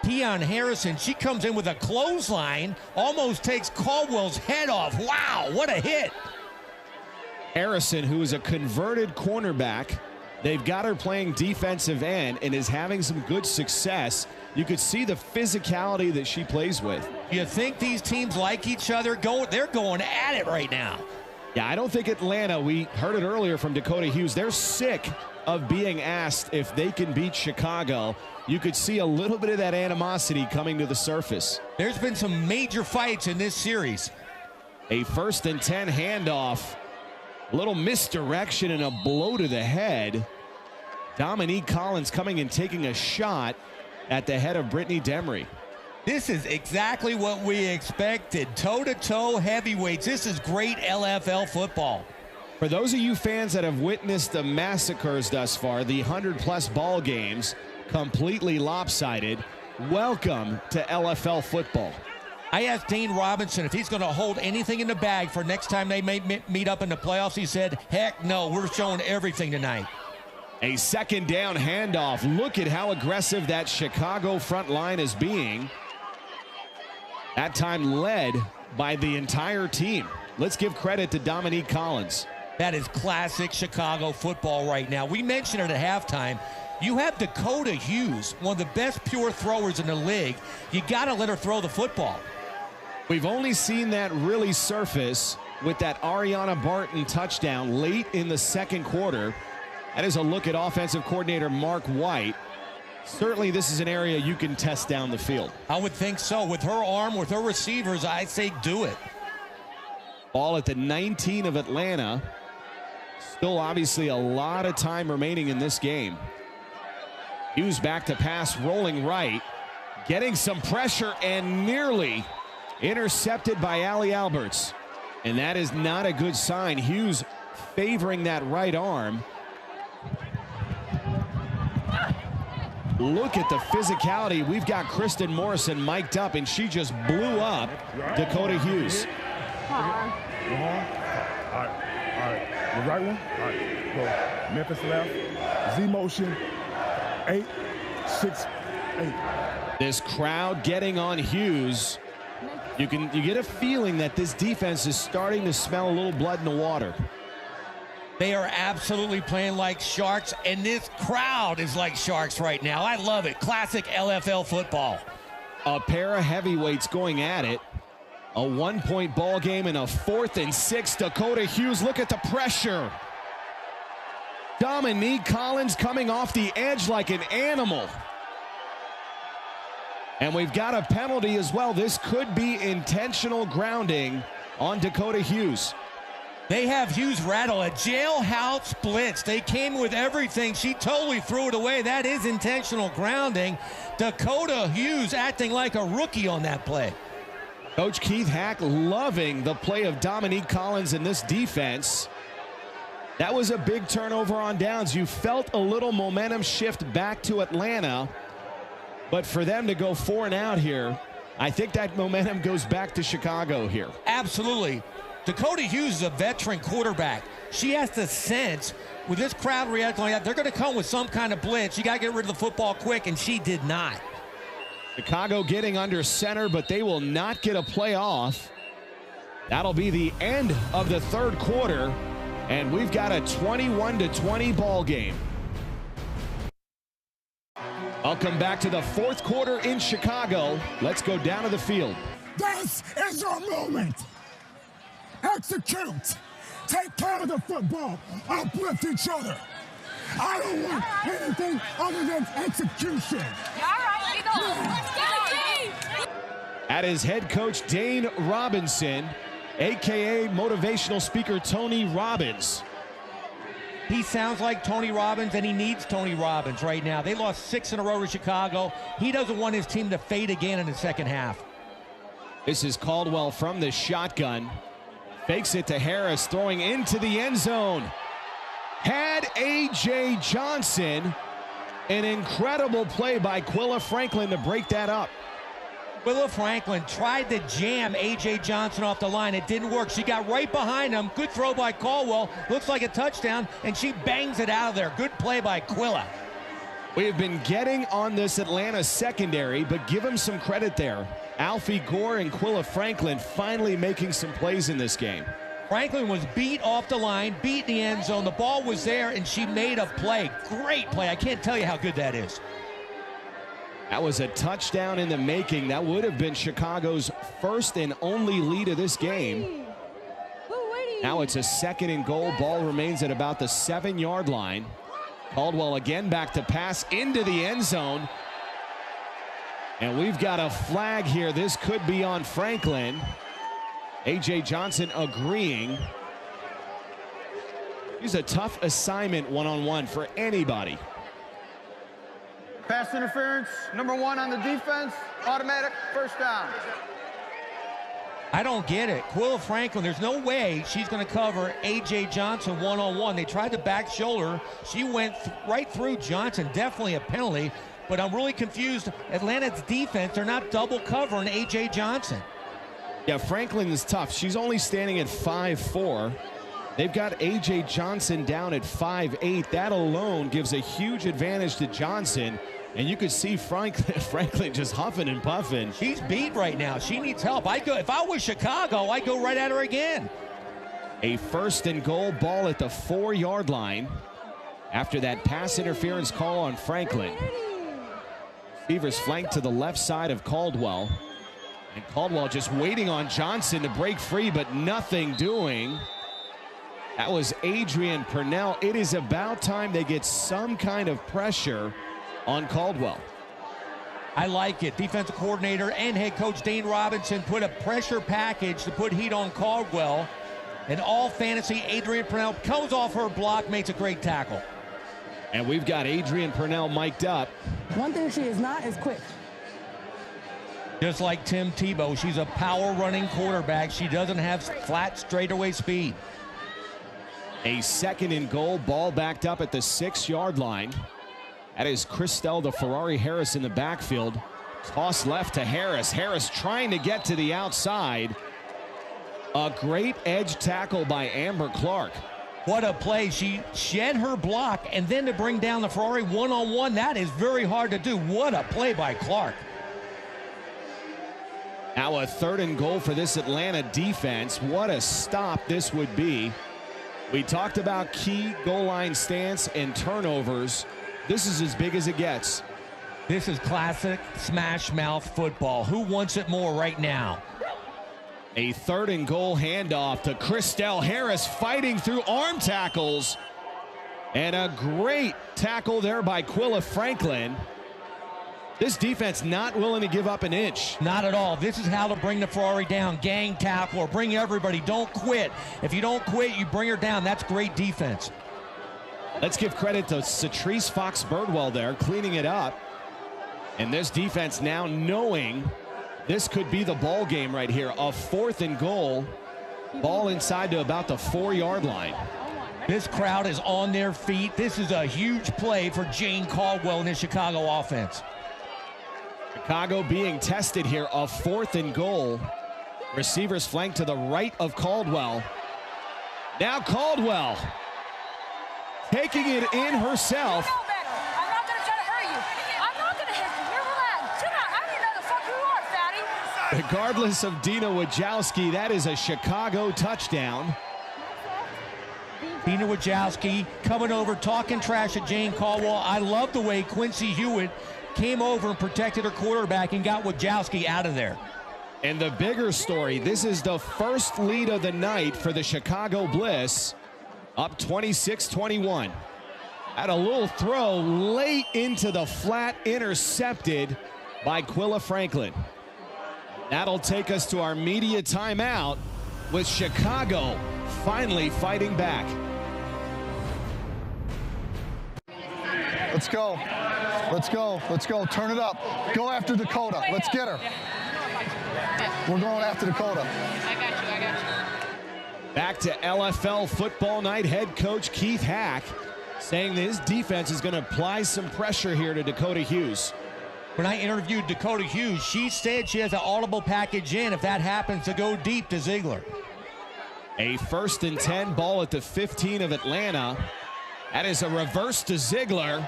Keon Harrison, she comes in with a clothesline, almost takes Caldwell's head off. Wow, what a hit. Harrison, who is a converted cornerback, they've got her playing defensive end and is having some good success. You could see the physicality that she plays with. You think these teams like each other? They're going at it right now. Yeah, I don't think Atlanta, we heard it earlier from Dakota Hughes, they're sick of being asked if they can beat Chicago. You could see a little bit of that animosity coming to the surface. There's been some major fights in this series. A 1st and 10 handoff. A little misdirection and a blow to the head. Dominique Collins coming and taking a shot at the head of Brittany Demery. This is exactly what we expected. Toe-to-toe heavyweights. This is great LFL football. For those of you fans that have witnessed the massacres thus far, the 100-plus ball games, completely lopsided, welcome to LFL football. I asked Dean Robinson if he's going to hold anything in the bag for next time they may meet up in the playoffs. He said, heck no, we're showing everything tonight. A 2nd down handoff. Look at how aggressive that Chicago front line is being. That time led by the entire team. Let's give credit to Dominique Collins. That is classic Chicago football right now. We mentioned it at halftime. You have Dakota Hughes, one of the best pure throwers in the league. You got to let her throw the football. We've only seen that really surface with that Ariana Barton touchdown late in the 2nd quarter. That is a look at offensive coordinator Mark White. Certainly this is an area you can test down the field. I would think so. With her arm, with her receivers, I'd say do it. Ball at the 19 of Atlanta. Still obviously a lot of time remaining in this game. Hughes back to pass, rolling right. Getting some pressure and nearly intercepted by Allie Alberts. And that is not a good sign. Hughes favoring that right arm. Look at the physicality. We've got Kristen Morrison mic'd up, and she just blew up Dakota Hughes. All right. The right one. All right. Go. Memphis left. Z motion. 8, 6, 8. This crowd getting on Hughes. You get a feeling that this defense is starting to smell a little blood in the water. They are absolutely playing like sharks, and this crowd is like sharks right now. I love it. Classic LFL football. A pair of heavyweights going at it. A 1-point ball game and a 4th and 6. Dakota Hughes, look at the pressure. Dominique Collins coming off the edge like an animal. And we've got a penalty as well. This could be intentional grounding on Dakota Hughes. They have Hughes rattle, a jailhouse blitz. They came with everything. She totally threw it away. That is intentional grounding. Dakota Hughes acting like a rookie on that play. Coach Keith Hack loving the play of Dominique Collins in this defense. That was a big turnover on downs. You felt a little momentum shift back to Atlanta, but for them to go 4 and out here, I think that momentum goes back to Chicago here. Absolutely. Dakota Hughes is a veteran quarterback. She has to sense with this crowd reacting like that, they're going to come with some kind of blitz. You got to get rid of the football quick, and she did not. Chicago getting under center, but they will not get a play off. That'll be the end of the third quarter, and we've got a 21-20 ball game. Welcome back to the fourth quarter in Chicago. Let's go down to the field. This is your moment. Execute. Take care of the football. Uplift each other. I don't want anything other than execution. All right, we go. Let's go, Dane. At his head coach, Dane Robinson, a.k.a. motivational speaker Tony Robbins. He sounds like Tony Robbins, and he needs Tony Robbins right now. They lost 6 in a row to Chicago. He doesn't want his team to fade again in the second half. This is Caldwell from the shotgun. Fakes it to Harris, throwing into the end zone. Had A.J. Johnson. An incredible play by Quilla Franklin to break that up. Quilla Franklin tried to jam A.J. Johnson off the line. It didn't work. She got right behind him. Good throw by Caldwell. Looks like a touchdown, and she bangs it out of there. Good play by Quilla. We have been getting on this Atlanta secondary, but give him some credit there. Alfie Gore and Quilla Franklin finally making some plays in this game. Franklin was beat off the line, beat in the end zone. The ball was there, and she made a play. Great play. I can't tell you how good that is. That was a touchdown in the making. That would have been Chicago's first and only lead of this game. Now it's a 2nd and goal. Ball remains at about the 7-yard line. Caldwell again back to pass into the end zone. And we've got a flag here. This could be on Franklin. A.J. Johnson agreeing. He's a tough assignment one-on-one for anybody. Pass interference, number 1 on the defense, automatic first down. I don't get it. Quilla Franklin, there's no way she's going to cover A.J. Johnson one-on-one. They tried to back shoulder. She went right through Johnson. Definitely a penalty. But I'm really confused. Atlanta's defense, they're not double covering A.J. Johnson. Yeah, Franklin is tough. She's only standing at 5'4". They've got A.J. Johnson down at 5'8". That alone gives a huge advantage to Johnson. And you could see Franklin just huffing and puffing. She's beat right now. She needs help. If I was Chicago, I'd go right at her again. A 1st and goal, ball at the 4-yard line after that pass interference call on Franklin. Receivers flanked to the left side of Caldwell. And Caldwell just waiting on Johnson to break free, but nothing doing. That was Adrian Purnell. It is about time they get some kind of pressure on Caldwell. I like it. Defensive coordinator and head coach Dane Robinson put a pressure package to put heat on Caldwell. And all fantasy, Adrian Purnell comes off her block, makes a great tackle. And we've got Adrian Purnell mic'd up. One thing she is not is quick. Just like Tim Tebow, she's a power running quarterback. She doesn't have flat straightaway speed. A 2nd and goal, ball backed up at the 6-yard line. That is Christelle the Ferrari Harris in the backfield. Toss left to Harris. Harris trying to get to the outside. A great edge tackle by Amber Clark. What a play. She shed her block, and then to bring down the Ferrari one-on-one, that is very hard to do. What a play by Clark. Now a 3rd and goal for this Atlanta defense. What a stop this would be. We talked about key goal line stance and turnovers. This is as big as it gets. This is classic smash mouth football. Who wants it more right now? A 3rd and goal handoff to Christelle Harris, fighting through arm tackles. And a great tackle there by Quilla Franklin. This defense not willing to give up an inch. Not at all. This is how to bring the Ferrari down. Gang tackle or bring everybody. Don't quit. If you don't quit, you bring her down. That's great defense. Let's give credit to Satrice Fox-Birdwell there, cleaning it up. And this defense now knowing this could be the ball game right here. A 4th and goal. Ball inside to about the 4-yard line. This crowd is on their feet. This is a huge play for Jane Caldwell in the Chicago offense. Chicago being tested here, a 4th and goal. Receivers flank to the right of Caldwell. Now Caldwell taking it in herself. I'm not going to try to hurt you. I'm not going to hit you. You're relaxed. Chill out. I don't even know the fuck you are, fatty. Regardless of Dina Wojcicki, that is a Chicago touchdown. Dina Wojcicki coming over, talking trash at Jane Caldwell. I love the way Quincy Hewitt came over and protected her quarterback and got Wojcicki out of there. And the bigger story, this is the first lead of the night for the Chicago Bliss, up 26-21. Had a little throw late into the flat, intercepted by Quilla Franklin. That'll take us to our media timeout with Chicago finally fighting back. Let's go. Let's go. Let's go. Turn it up. Go after Dakota. Let's get her. We're going after Dakota. I got you. Back to LFL football night. Head coach Keith Hack saying that his defense is going to apply some pressure here to Dakota Hughes. When I interviewed Dakota Hughes, she said she has an audible package in if that happens to go deep to Ziegler. A 1st and 10 ball at the 15 of Atlanta. That is a reverse to Ziegler.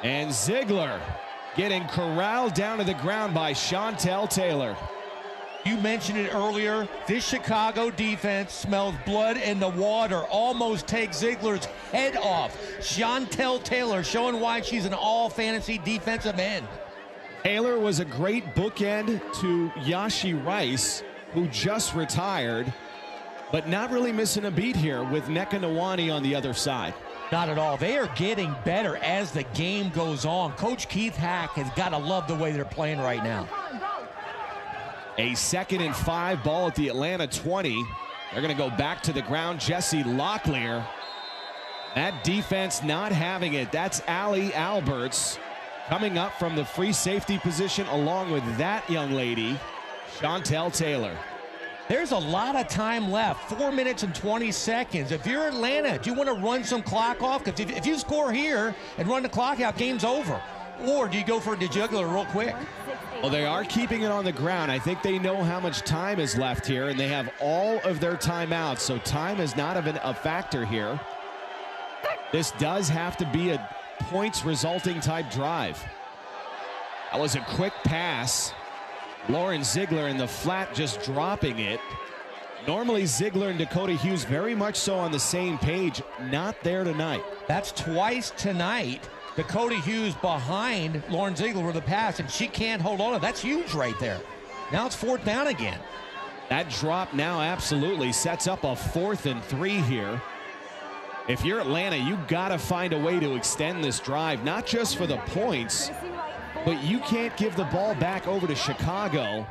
And Ziegler getting corralled down to the ground by Chantel Taylor. You mentioned it earlier. This Chicago defense smells blood in the water. Almost takes Ziegler's head off. Chantel Taylor showing why she's an all-fantasy defensive end. Taylor was a great bookend to Yashi Rice, who just retired, but not really missing a beat here with Nneka Nwani on the other side. Not at all. They are getting better as the game goes on. Coach Keith Hack has got to love the way they're playing right now. A 2nd and 5 ball at the Atlanta 20. They're going to go back to the ground. Jesse Locklear. That defense not having it. That's Allie Alberts coming up from the free safety position along with that young lady, Chantel Taylor. There's a lot of time left, 4 minutes and 20 seconds. If you're Atlanta, do you want to run some clock off? Because if you score here and run the clock out, game's over. Or do you go for the jugular real quick? Well, they are keeping it on the ground. I think they know how much time is left here, and they have all of their timeouts, so time is not a factor here. This does have to be a points resulting type drive. That was a quick pass. Lauren Ziegler in the flat just dropping it. Normally Ziegler and Dakota Hughes very much so on the same page. Not there tonight. That's twice tonight. Dakota Hughes behind Lauren Ziegler with the pass, and she can't hold on. That's huge right there. Now it's 4th down again. That drop now absolutely sets up a 4th and 3 here. If you're Atlanta, you got to find a way to extend this drive, not just for the points, but you can't give the ball back over to Chicago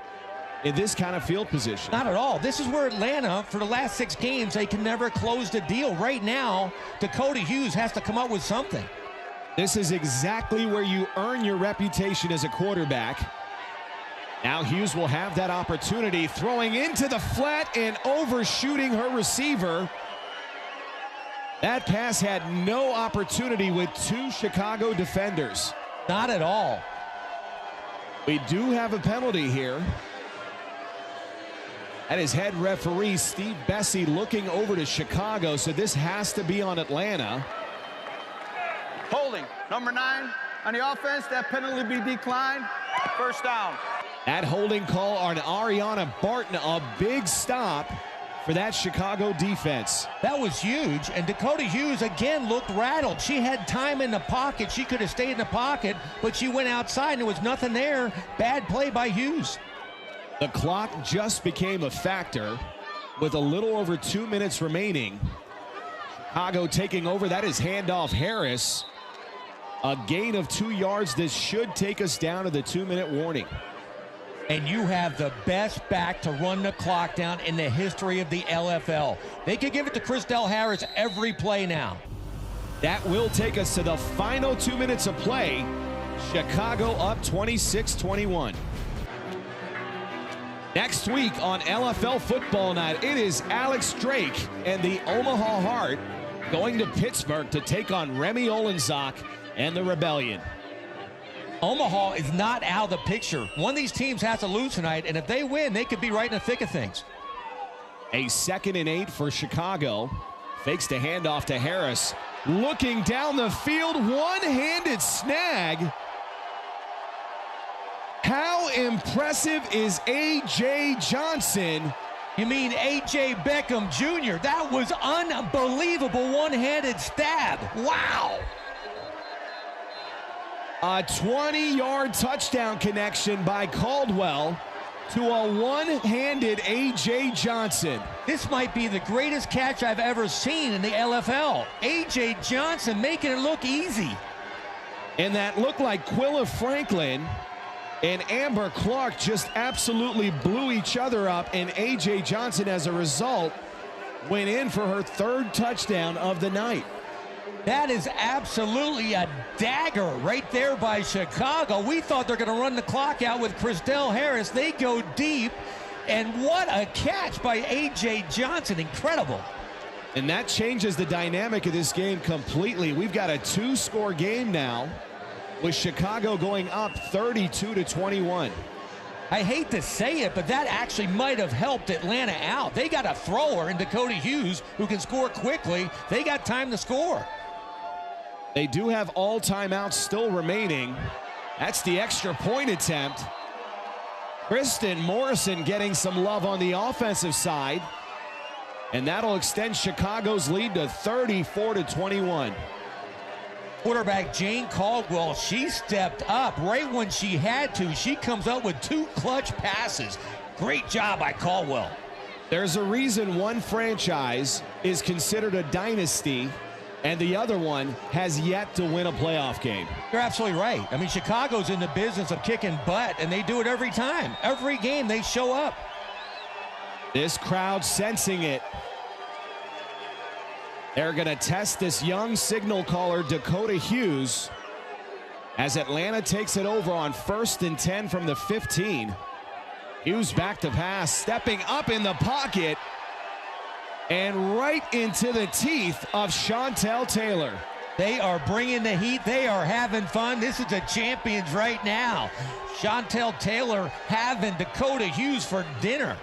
in this kind of field position. Not at all. This is where Atlanta, for the last 6 games, they can never close the deal. Right now, Dakota Hughes has to come up with something. This is exactly where you earn your reputation as a quarterback. Now Hughes will have that opportunity, throwing into the flat and overshooting her receiver. That pass had no opportunity with 2 Chicago defenders. Not at all. We do have a penalty here. That is head referee Steve Bessie looking over to Chicago, so this has to be on Atlanta. Holding, number 9 on the offense. That penalty be declined. 1st down. That holding call on Ariana Barton, a big stop for that Chicago defense. That was huge, and Dakota Hughes again looked rattled. She had time in the pocket. She could have stayed in the pocket, but she went outside and there was nothing there. Bad play by Hughes. The clock just became a factor with a little over 2 minutes remaining. Chicago taking over. That is handoff Harris. A gain of 2 yards. This should take us down to the 2-minute warning. And you have the best back to run the clock down in the history of the LFL. They could give it to Chrisdell Harris every play now. That will take us to the final 2 minutes of play. Chicago up 26-21. Next week on LFL Football Night, it is Alex Drake and the Omaha Heart going to Pittsburgh to take on Remy Olenzak and the Rebellion. Omaha is not out of the picture. One of these teams has to lose tonight, and if they win, they could be right in the thick of things. A 2nd and 8 for Chicago. Fakes the handoff to Harris. Looking down the field, one-handed snag. How impressive is A.J. Johnson? You mean A.J. Beckham Jr.? That was unbelievable one-handed stab. Wow. A 20-yard touchdown connection by Caldwell to a one-handed A.J. Johnson. This might be the greatest catch I've ever seen in the LFL. A.J. Johnson making it look easy. And that looked like Quilla Franklin and Amber Clark just absolutely blew each other up, and A.J. Johnson, as a result, went in for her 3rd touchdown of the night. That is absolutely a dagger right there by Chicago. We thought they're going to run the clock out with Chrisdell Harris. They go deep, and what a catch by A.J. Johnson. Incredible. And that changes the dynamic of this game completely. We've got a 2-score game now, with Chicago going up 32-21. I hate to say it, but that actually might have helped Atlanta out. They got a thrower in Dakota Hughes who can score quickly. They got time to score. They do have all timeouts still remaining. That's the extra point attempt. Kristen Morrison getting some love on the offensive side. And that'll extend Chicago's lead to 34-21. Quarterback Jane Caldwell, she stepped up right when she had to. She comes up with 2 clutch passes. Great job by Caldwell. There's a reason one franchise is considered a dynasty and the other one has yet to win a playoff game. You're absolutely right. I mean, Chicago's in the business of kicking butt, and they do it every time. Every game they show up. This crowd sensing it. They're going to test this young signal caller, Dakota Hughes, as Atlanta takes it over on 1st and 10 from the 15. Hughes back to pass, stepping up in the pocket, and right into the teeth of Chantel Taylor. They are bringing the heat. They are having fun. This is the champions right now. Chantel Taylor having Dakota Hughes for dinner.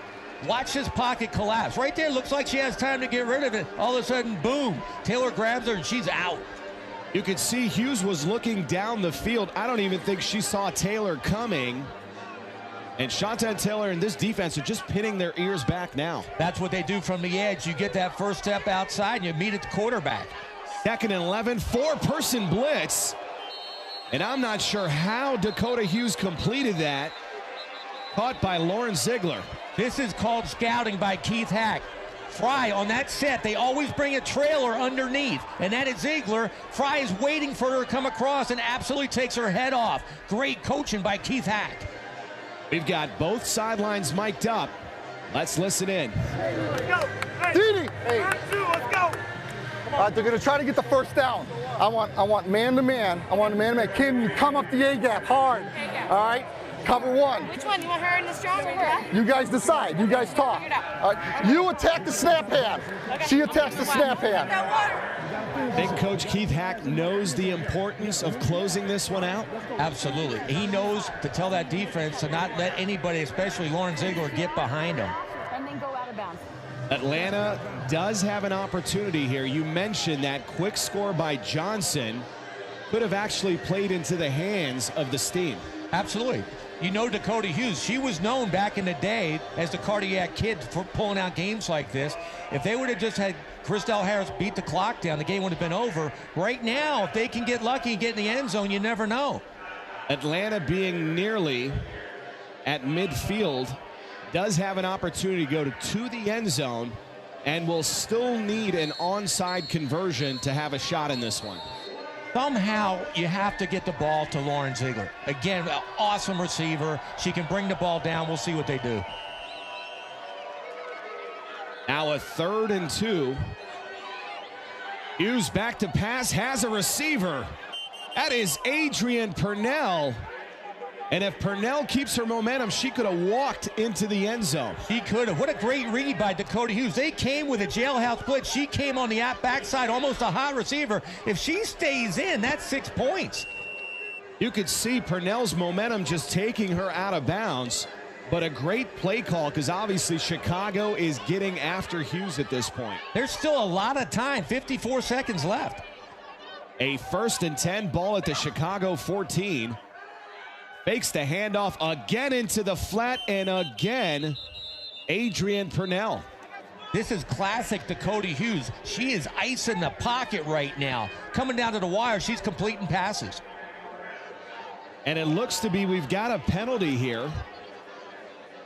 Watch this pocket collapse. Right there, looks like she has time to get rid of it. All of a sudden, boom, Taylor grabs her and she's out. You could see Hughes was looking down the field. I don't even think she saw Taylor coming. And Chantel Taylor and this defense are just pinning their ears back now. That's what they do from the edge. You get that first step outside and you meet at the quarterback. 2nd and 11, 4-person blitz. And I'm not sure how Dakota Hughes completed that. Caught by Lauren Ziegler. This is called scouting by Keith Hack. Fry on that set, they always bring a trailer underneath, and that is Ziegler. Fry is waiting for her to come across and absolutely takes her head off. Great coaching by Keith Hack. We've got both sidelines mic'd up. Let's listen in. Let's go. Hey. Hey. Let's go. They're going to try to get the first down. I want man-to-man. I want man-to-man. Kim, you come up the A-gap hard. All right? Cover one. Which one? You want her in the strong or her? You guys decide. You guys talk. You attack the snap hand. Okay. She attacks the snap hand. Think Coach Keith Hack knows the importance of closing this one out? Absolutely. He knows to tell that defense to not let anybody, especially Lauren Ziegler, get behind him. And then go out of bounds. Atlanta does have an opportunity here. You mentioned that quick score by Johnson could have actually played into the hands of the Steam. Absolutely. You know Dakota Hughes, she was known back in the day as the cardiac kid for pulling out games like this. If they would have just had Chrisdell Harris beat the clock down, the game would have been over. Right now, if they can get lucky and get in the end zone, you never know. Atlanta being nearly at midfield does have an opportunity to go to the end zone and will still need an onside conversion to have a shot in this one. Somehow you have to get the ball to Lauren Ziegler. Again, an awesome receiver. She can bring the ball down. We'll see what they do. Now a 3rd and 2. Hughes back to pass, has a receiver. That is Adrian Purnell. And if Purnell keeps her momentum, she could have walked into the end zone. She could have. What a great read by Dakota Hughes. They came with a jailhouse blitz. She came on the backside, almost a hot receiver. If she stays in, that's 6 points. You could see Purnell's momentum just taking her out of bounds. But a great play call, because obviously Chicago is getting after Hughes at this point. There's still a lot of time, 54 seconds left. A 1st and 10, ball at the Chicago 14. Fakes the handoff again into the flat, and again, Adrian Purnell. This is classic Dakota Hughes. She is icing the pocket right now. Coming down to the wire, she's completing passes. And it looks to be we've got a penalty here.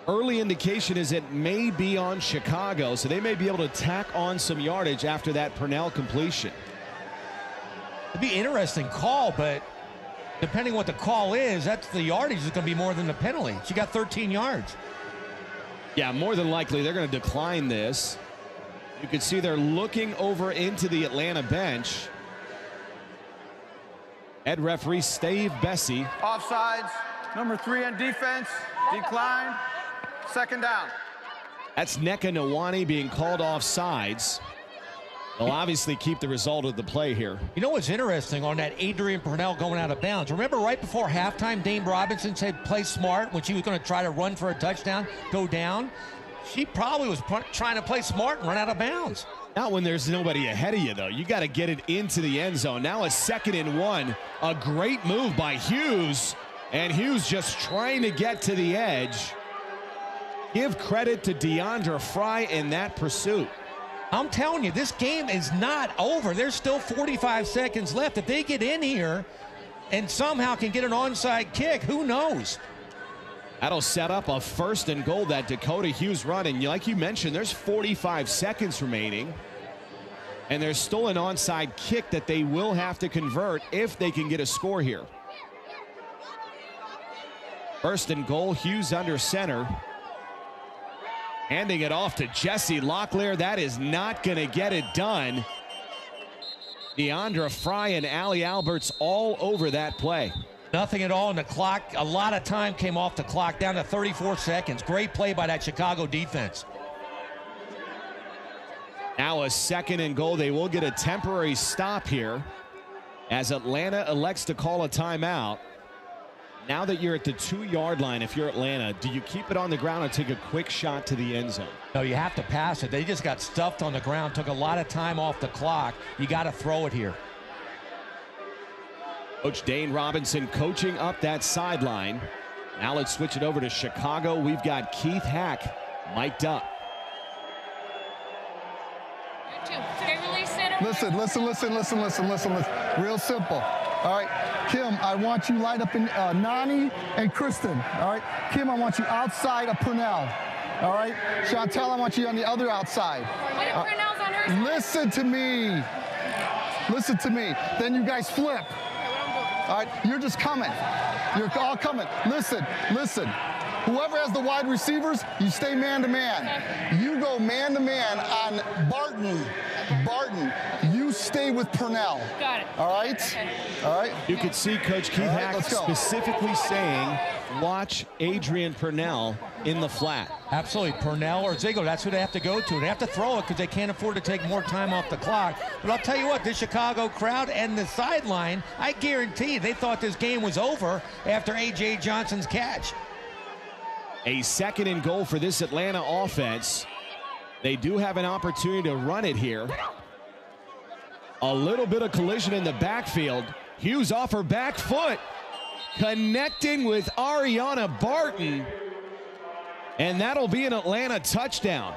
Early indication is it may be on Chicago, so they may be able to tack on some yardage after that Purnell completion. It'd be an interesting call, but depending what the call is, that's the yardage is going to be more than the penalty. She got 13 yards. Yeah, more than likely they're going to decline this. You can see they're looking over into the Atlanta bench. Head referee Steve Bessie. Offsides, number 3 on defense, decline, 2nd down. That's Nneka Nwani being called off sides. They'll obviously keep the result of the play here. You know what's interesting on that Adrian Purnell going out of bounds? Remember right before halftime, Dame Robinson said play smart when she was going to try to run for a touchdown, go down. She probably was trying to play smart and run out of bounds. Not when there's nobody ahead of you, though. You got to get it into the end zone. Now a 2nd and 1. A great move by Hughes. And Hughes just trying to get to the edge. Give credit to Deandra Fry in that pursuit. I'm telling you, this game is not over. There's still 45 seconds left. If they get in here and somehow can get an onside kick, who knows? That'll set up a 1st and goal, that Dakota Hughes run. And like you mentioned, there's 45 seconds remaining. And there's still an onside kick that they will have to convert if they can get a score here. 1st and goal, Hughes under center. Handing it off to Jesse Locklear. That is not going to get it done. Deandra Fry and Allie Alberts all over that play. Nothing at all in the clock. A lot of time came off the clock, down to 34 seconds. Great play by that Chicago defense. Now a 2nd and goal. They will get a temporary stop here as Atlanta elects to call a timeout. Now that you're at the 2-yard line, if you're Atlanta, do you keep it on the ground or take a quick shot to the end zone? No, you have to pass it. They just got stuffed on the ground, took a lot of time off the clock. You got to throw it here. Coach Dane Robinson coaching up that sideline. Now let's switch it over to Chicago. We've got Keith Hack mic'd up. Listen. Real simple. All right, Kim, I want you light up in Nani and Kristen. All right, Kim, I want you outside of Purnell. All right, Chantel, I want you on the other outside. What if Purnell's on her side? Listen to me. Then you guys flip. All right, you're just coming. You're all coming. Listen. Whoever has the wide receivers, you stay man-to-man. You go man-to-man on Barton. You stay with Purnell. Got it. All right? Okay. All right? You could see Coach Keith Hack specifically saying, watch Adrian Purnell in the flat. Absolutely. Purnell or Ziegler, that's who they have to go to. They have to throw it because they can't afford to take more time off the clock. But I'll tell you what, this Chicago crowd and the sideline, I guarantee they thought this game was over after A.J. Johnson's catch. A 2nd and goal for this Atlanta offense. They do have an opportunity to run it here. A little bit of collision in the backfield. Hughes off her back foot, connecting with Ariana Barton. And that'll be an Atlanta touchdown.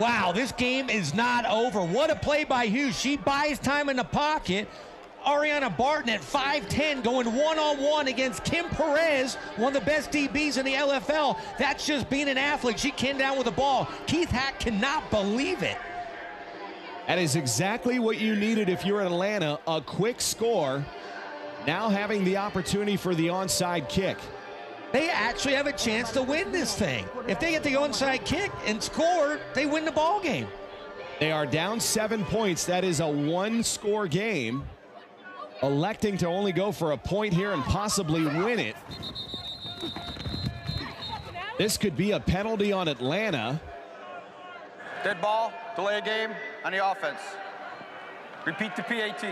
Wow, this game is not over. What a play by Hughes. She buys time in the pocket. Ariana Barton at 5'10", going one-on-one against Kim Perez, one of the best DBs in the LFL. That's just being an athlete. She came down with the ball. Keith Hack cannot believe it. That is exactly what you needed if you're in Atlanta. A quick score. Now having the opportunity for the onside kick. They actually have a chance to win this thing. If they get the onside kick and score, they win the ball game. They are down 7 points. That is a 1-score game. Electing to only go for a point here and possibly win it. This could be a penalty on Atlanta. Dead ball, delay a game on the offense. Repeat the PAT.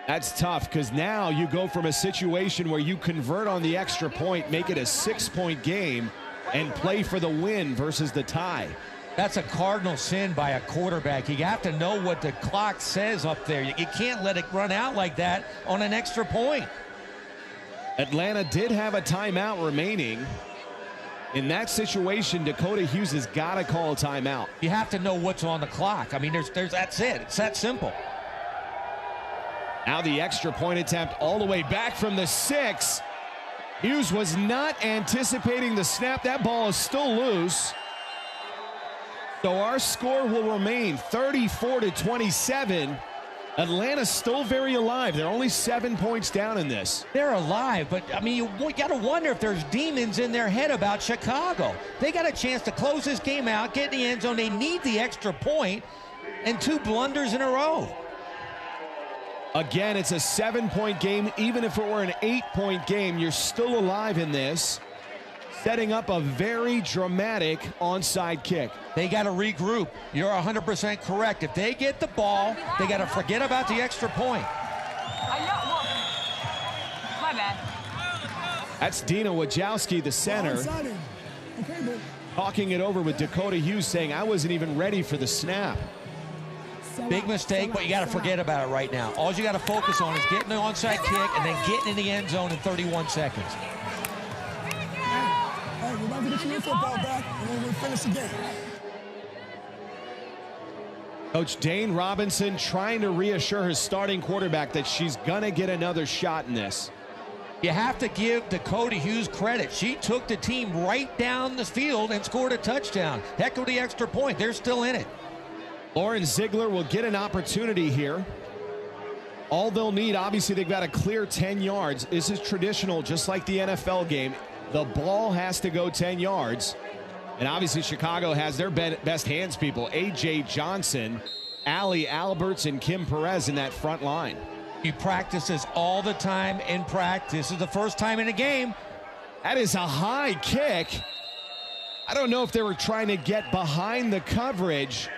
That's tough because now you go from a situation where you convert on the extra point, make it a 6-point game, and play for the win versus the tie. That's a cardinal sin by a quarterback. You have to know what the clock says up there. You can't let it run out like that on an extra point. Atlanta did have a timeout remaining. In that situation, Dakota Hughes has got to call a timeout. You have to know what's on the clock. I mean, that's it. It's that simple. Now the extra point attempt all the way back from the 6. Hughes was not anticipating the snap. That ball is still loose. So our score will remain 34-27. Atlanta's still very alive. They're only 7 points down in this. They're alive, but I mean, you got to wonder if there's demons in their head about Chicago. They got a chance to close this game out, get in the end zone. They need the extra point, and 2 blunders in a row. Again, it's a 7-point game. Even if it were an 8-point game, you're still alive in this. Setting up a very dramatic onside kick. They got to regroup. You're 100% correct. If they get the ball, they got to forget about the extra point. My bad. That's Dina Wojcicki, the center, talking it over with Dakota Hughes, saying, I wasn't even ready for the snap. Big mistake, but you got to forget about it right now. All you got to focus on is getting the onside kick and then getting in the end zone in 31 seconds. Hey, we're about to get your football back, and then we'll finish the game. Coach Dane Robinson trying to reassure his starting quarterback that she's going to get another shot in this. You have to give Dakota Hughes credit. She took the team right down the field and scored a touchdown. Heck of the extra point. They're still in it. Lauren Ziegler will get an opportunity here. All they'll need, obviously, they've got to clear 10 yards. This is traditional, just like the NFL game. The ball has to go 10 yards. And obviously, Chicago has their best hands people. A.J. Johnson, Allie Alberts, and Kim Perez in that front line. He practices all the time in practice. This is the first time in a game. That is a high kick. I don't know if they were trying to get behind the coverage,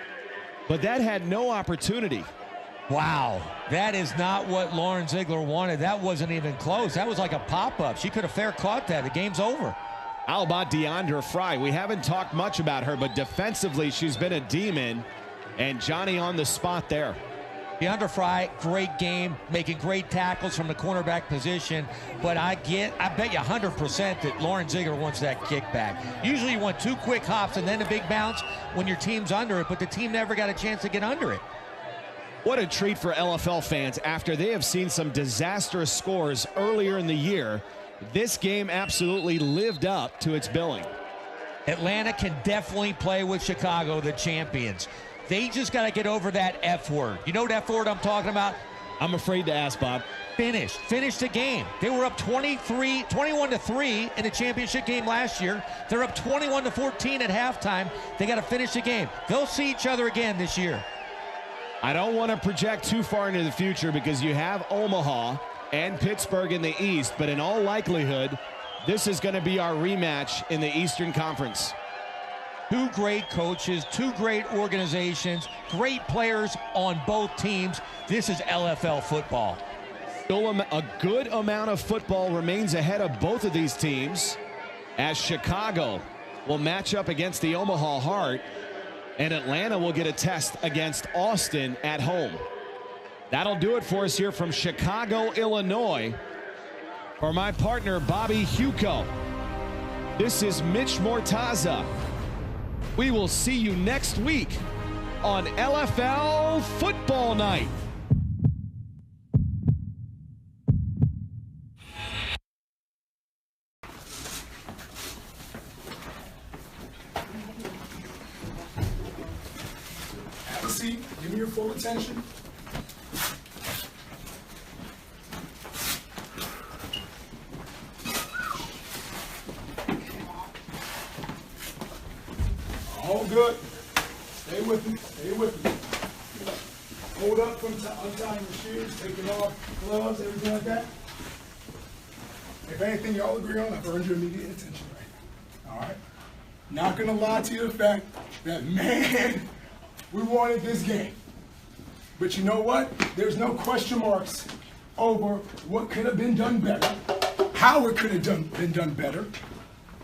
but that had no opportunity. Wow, that is not what Lauren Ziegler wanted. That wasn't even close. That was like a pop-up. She could have fair caught that. The game's over. How about Deandra Fry? We haven't talked much about her, but defensively, she's been a demon. And Johnny on the spot there. Deandra Fry, great game, making great tackles from the cornerback position. But I bet you 100% that Lauren Ziegler wants that kick back. Usually you want 2 quick hops and then a big bounce when your team's under it, but the team never got a chance to get under it. What a treat for LFL fans after they have seen some disastrous scores earlier in the year. This game absolutely lived up to its billing. Atlanta can definitely play with Chicago, the champions. They just got to get over that F word. You know what F word I'm talking about? I'm afraid to ask, Bob. Finish the game. They were up 21-3 in the championship game last year. They're up 21-14 at halftime. They got to finish the game. They'll see each other again this year. I don't want to project too far into the future because you have Omaha and Pittsburgh in the East, but in all likelihood, this is going to be our rematch in the Eastern Conference. 2 great coaches, 2 great organizations, great players on both teams. This is LFL football. Still a good amount of football remains ahead of both of these teams as Chicago will match up against the Omaha Heart, and Atlanta will get a test against Austin at home. That'll do it for us here from Chicago, Illinois. For my partner, Bobby Huco, this is Mitch Mortaza. We will see you next week on LFL Football Night. Have a seat. Give me your full attention. All good. Stay with me. Stay with me. Hold up from untying your shoes, taking off gloves, everything like that. If anything y'all agree on, I've earned your immediate attention right now. All right? Not gonna lie to you the fact that, man, we wanted this game. But you know what? There's no question marks over what could have been done better, how it could have been done better.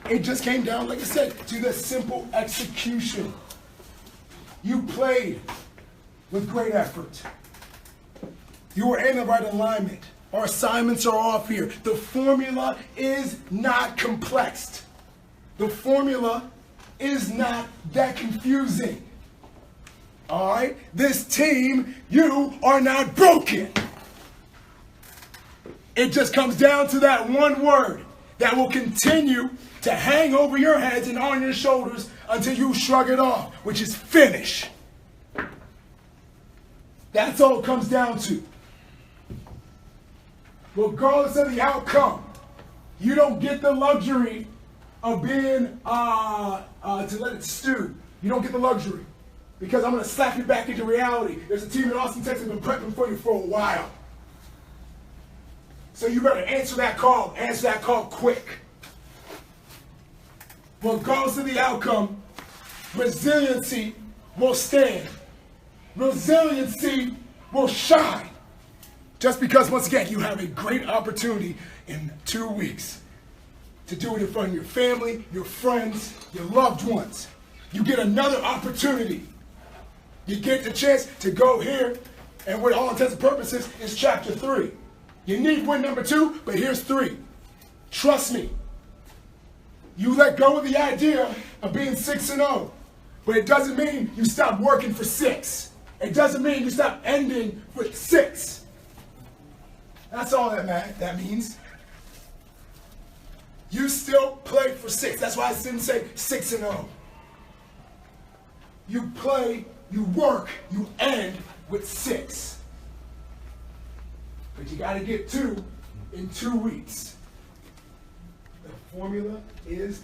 It just came down, like I said, to the simple execution. You played with great effort. You were in the right alignment. Our assignments are off here. The formula is not complex. The formula is not that confusing. All right? This team, you are not broken. It just comes down to that one word that will continue to hang over your heads and on your shoulders until you shrug it off, which is finish. That's all it comes down to. Regardless of the outcome, you don't get the luxury of being, to let it stew. You don't get the luxury. Because I'm going to slap you back into reality. There's a team in Austin, Texas been prepping for you for a while. So you better answer that call quick. Regardless of the outcome, resiliency will stand. Resiliency will shine. Just because, once again, you have a great opportunity in 2 weeks to do it in front of your family, your friends, your loved ones. You get another opportunity. You get the chance to go here, and with all intents and purposes, it's chapter 3. You need win number 2, but here's 3. Trust me. You let go of the idea of being 6-0, but it doesn't mean you stop working for 6. It doesn't mean you stop ending with 6. That's all that means. You still play for 6. That's why I didn't say 6-0. You play, you work, you end with 6. But you got to get 2 in 2 weeks. The formula is